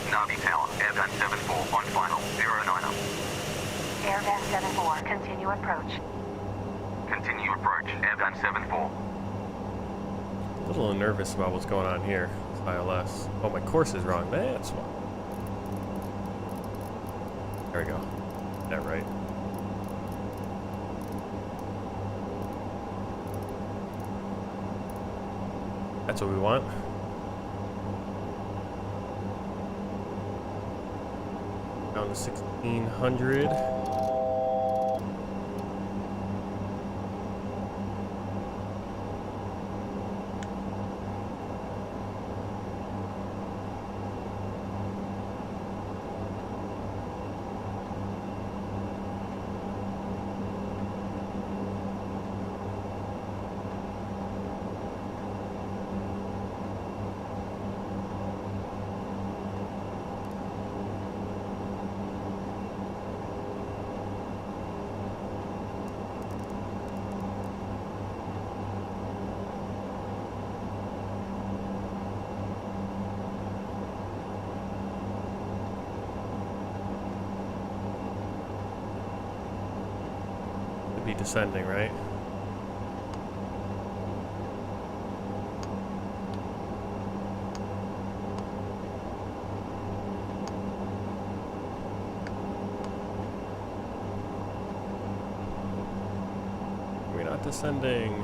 Nadi Tower Airvan 74 on final 09er. Airvan 74, continue approach. Continue approach. Airvan 74. A little nervous about what's going on here. ILS. Oh, my course is wrong. That's why. There we go. That right. That's what we want. Down to 1,600. Be descending, right? We're not descending.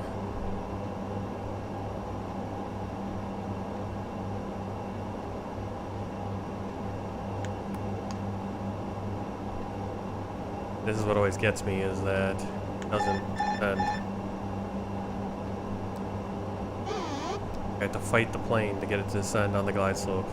This is what always gets me, is that doesn't end. I have to fight the plane to get it to descend on the glide slope.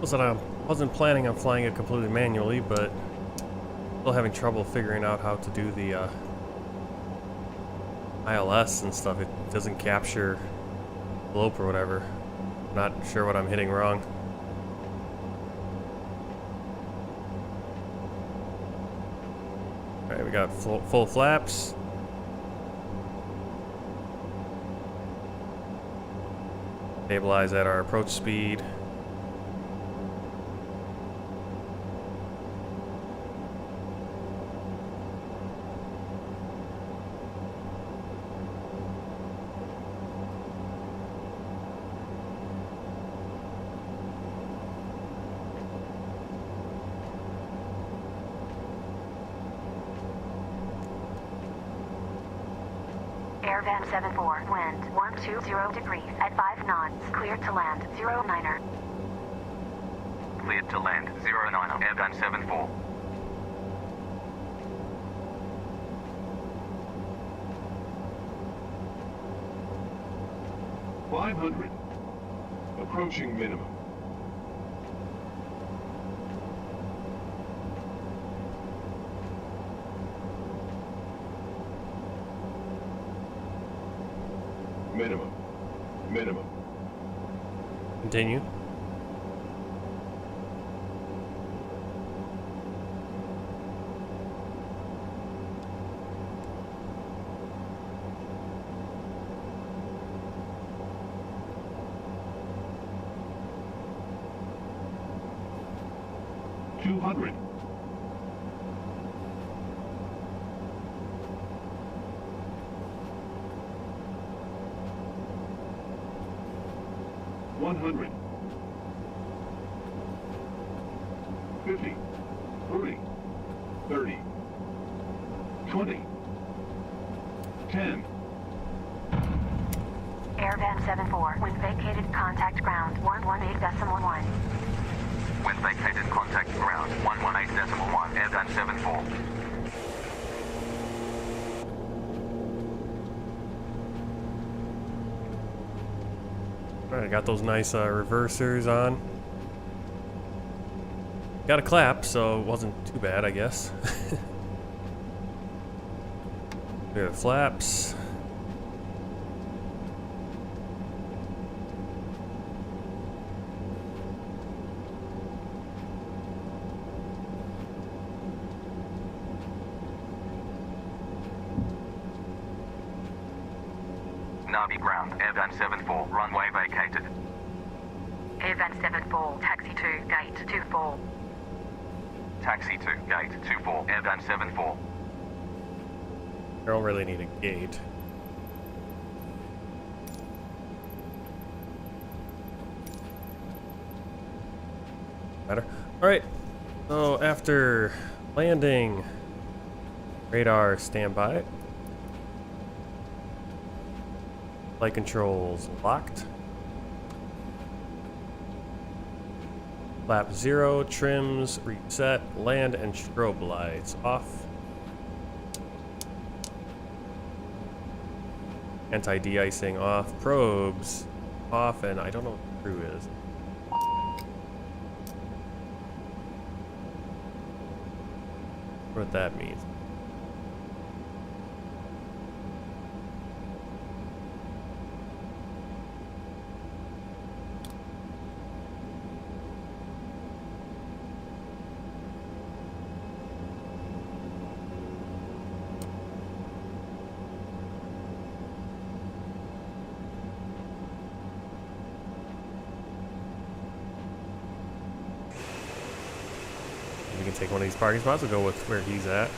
I wasn't planning on flying it completely manually, but still having trouble figuring out how to do the ILS and stuff. It doesn't capture slope or whatever. Not sure what I'm hitting wrong. Alright, we got full flaps. Stabilize at our approach speed. Airvan 74, wind 120 degrees at 5 knots, cleared to land 09er. Cleared to land 09er. Airvan 74. $500. Approaching minimum. Minimum. Continue. $200. $100. 50. 40. 30. 20. 10. Airvan 74, when vacated, contact ground 118.1. When vacated, contact ground 118.1. Airvan 74. Alright, got those nice reversers on. Got a clap, so it wasn't too bad, I guess. Here are the flaps. Nadi ground. Airvan 74. Runway vacated. Airvan 74, taxi to gate 24. Taxi to gate 24. Airvan 74. I don't really need a gate. Better. Alright. So after landing, radar standby. Flight controls locked. Flap 0, trims, reset, land and strobe lights off. Anti-de-icing off, probes off, and I don't know what the crew is. What that means. We can take one of these parking spots. We'll go with where he's at.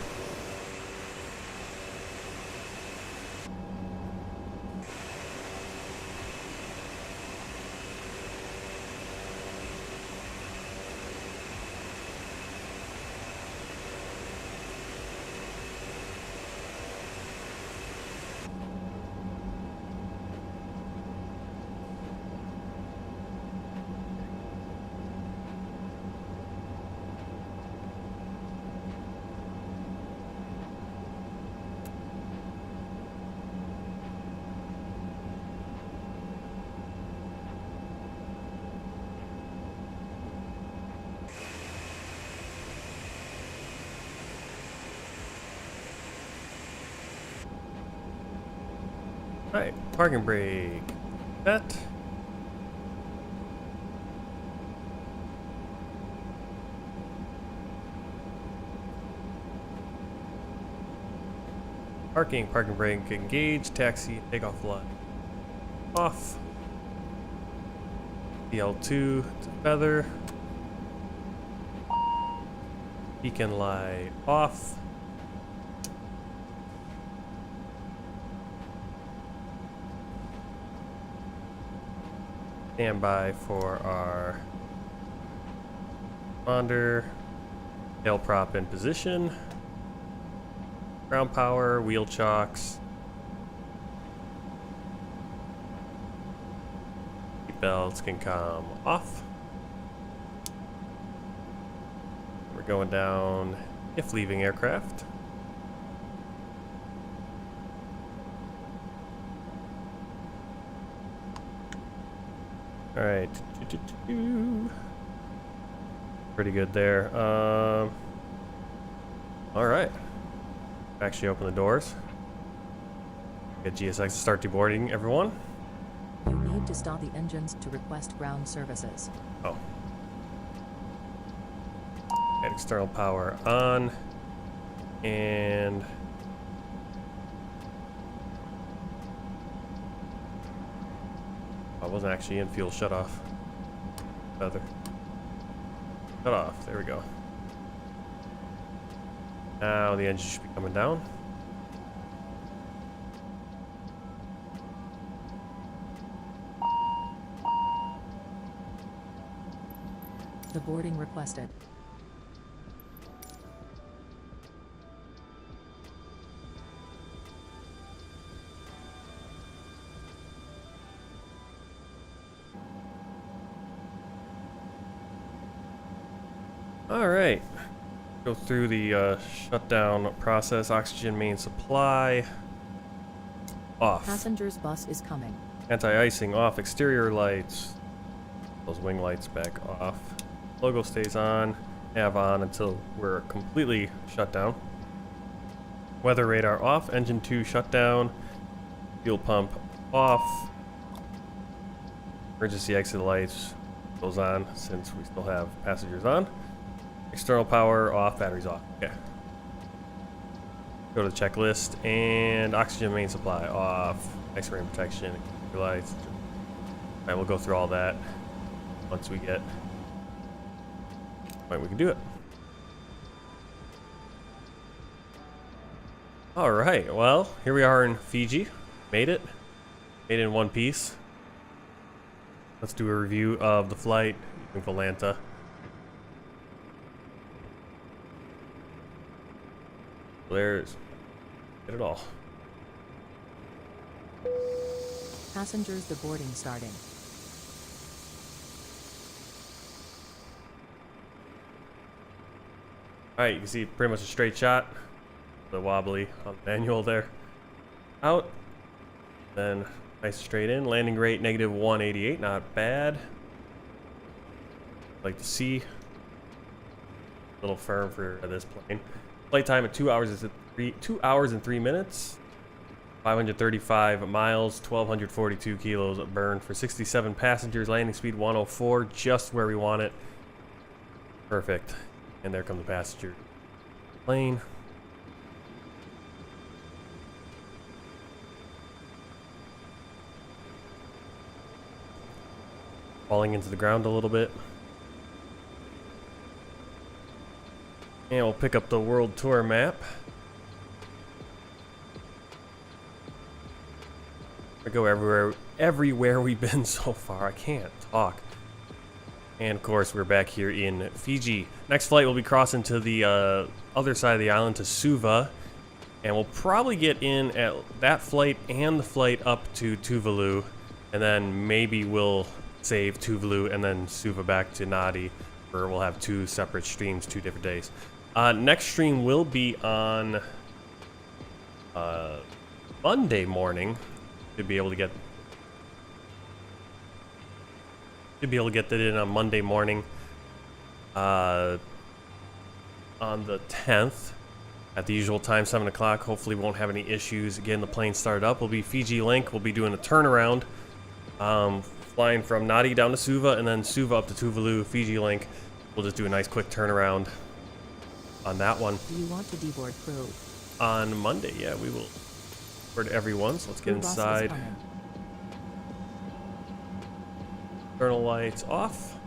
Alright, parking brake. Set. Parking brake engage, taxi, takeoff line off. DL2 to feather. Beacon light off. Stand by for our responder. Tail prop in position. Ground power, wheel chocks. Seat belts can come off. We're going down if leaving aircraft. All right. Pretty good there. All right. Actually open the doors. Get GSX to start deboarding everyone. You need to stop the engines to request ground services. Oh. Get external power on. And I wasn't actually in fuel shut off. Feather. Shut off. There we go. Now the engine should be coming down. The boarding requested. All right. Go through the shutdown process. Oxygen main supply off. Passengers bus is coming. Anti-icing off. Exterior lights. Those wing lights back off. Logo stays on. Nav on until we're completely shut down. Weather radar off. Engine 2 shut down. Fuel pump off. Emergency exit lights goes on since we still have passengers on. External power off, batteries off. Okay. Go to the checklist and oxygen main supply off. X-ray protection, lights. Alright, we'll go through all that once we get. Alright, we can do it. Alright, well, here we are in Fiji. Made it. Made it in one piece. Let's do a review of the flight in Volanta. There's it all. Passengers deboarding starting. Alright, you can see pretty much a straight shot. The wobbly on the manual there. Out. Then nice straight in. Landing rate negative 188, not bad. Like to see. A little firm for this plane. Flight time at 2 hours is 2 hours and 3 minutes. 535 miles, 1,242 kilos burned for 67 passengers. Landing speed 104, just where we want it. Perfect. And there comes the passenger plane. Falling into the ground a little bit. And we'll pick up the world tour map. I go everywhere we've been so far. I can't talk. And of course, we're back here in Fiji. Next flight, we'll be crossing to the other side of the island to Suva. And we'll probably get in at that flight and the flight up to Tuvalu. And then maybe we'll save Tuvalu and then Suva back to Nadi. Or we'll have two separate streams, 2 different days. Next stream will be on Monday morning. Should be able to get that in on Monday morning. On the 10th. at the usual time, 7 o'clock. Hopefully won't have any issues getting the plane started up. We'll be Fiji Link. We'll be doing a turnaround, flying from Nadi down to Suva, and then Suva up to Tuvalu. Fiji Link. We'll just do a nice quick turnaround on that one. Do you want to deboard crew? On Monday, yeah, we will board everyone. So let's get Crew boss is inside. coming. External lights off.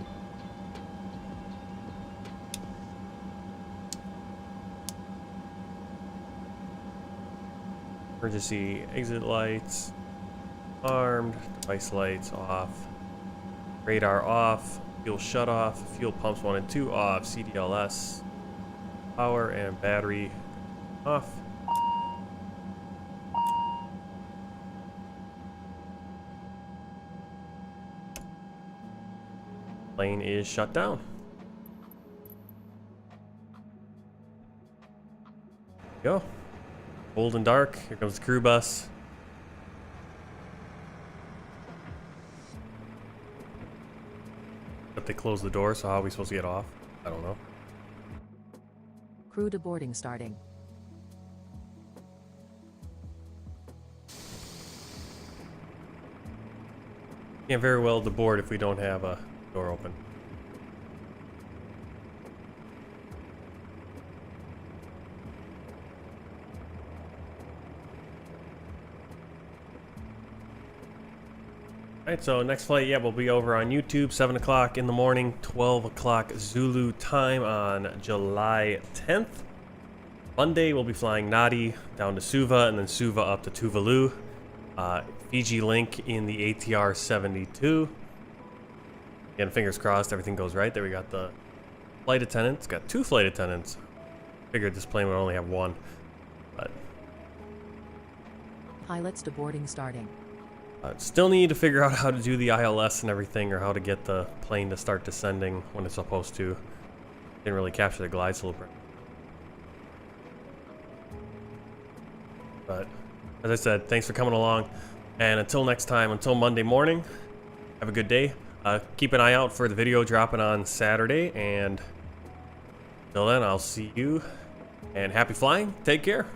Emergency exit lights armed. Device lights off. Radar off. Fuel shut off. Fuel pumps 1 and 2 off. CDLS power and battery off. Plane is shut down. Go. Cold and dark. Here comes the crew bus. But they closed the door, so how are we supposed to get off? I don't know. Crew deboarding starting. Can't very well deboard if we don't have a door open. Alright, so next flight, yeah, we'll be over on YouTube, 7 o'clock in the morning, 12 o'clock Zulu time on July 10th. Monday, we'll be flying Nadi down to Suva, and then Suva up to Tuvalu. Fiji Link in the ATR72. Again, fingers crossed, everything goes right. There we got the flight attendants. Got 2 flight attendants. Figured this plane would only have 1, but Pilots deboarding starting. still need to figure out how to do the ILS and everything, or how to get the plane to start descending when it's supposed to. Didn't really capture the glide slope. But as I said, thanks for coming along, and until next time, until Monday morning, have a good day. Keep an eye out for the video dropping on Saturday, and until then, I'll see you, and happy flying. Take care.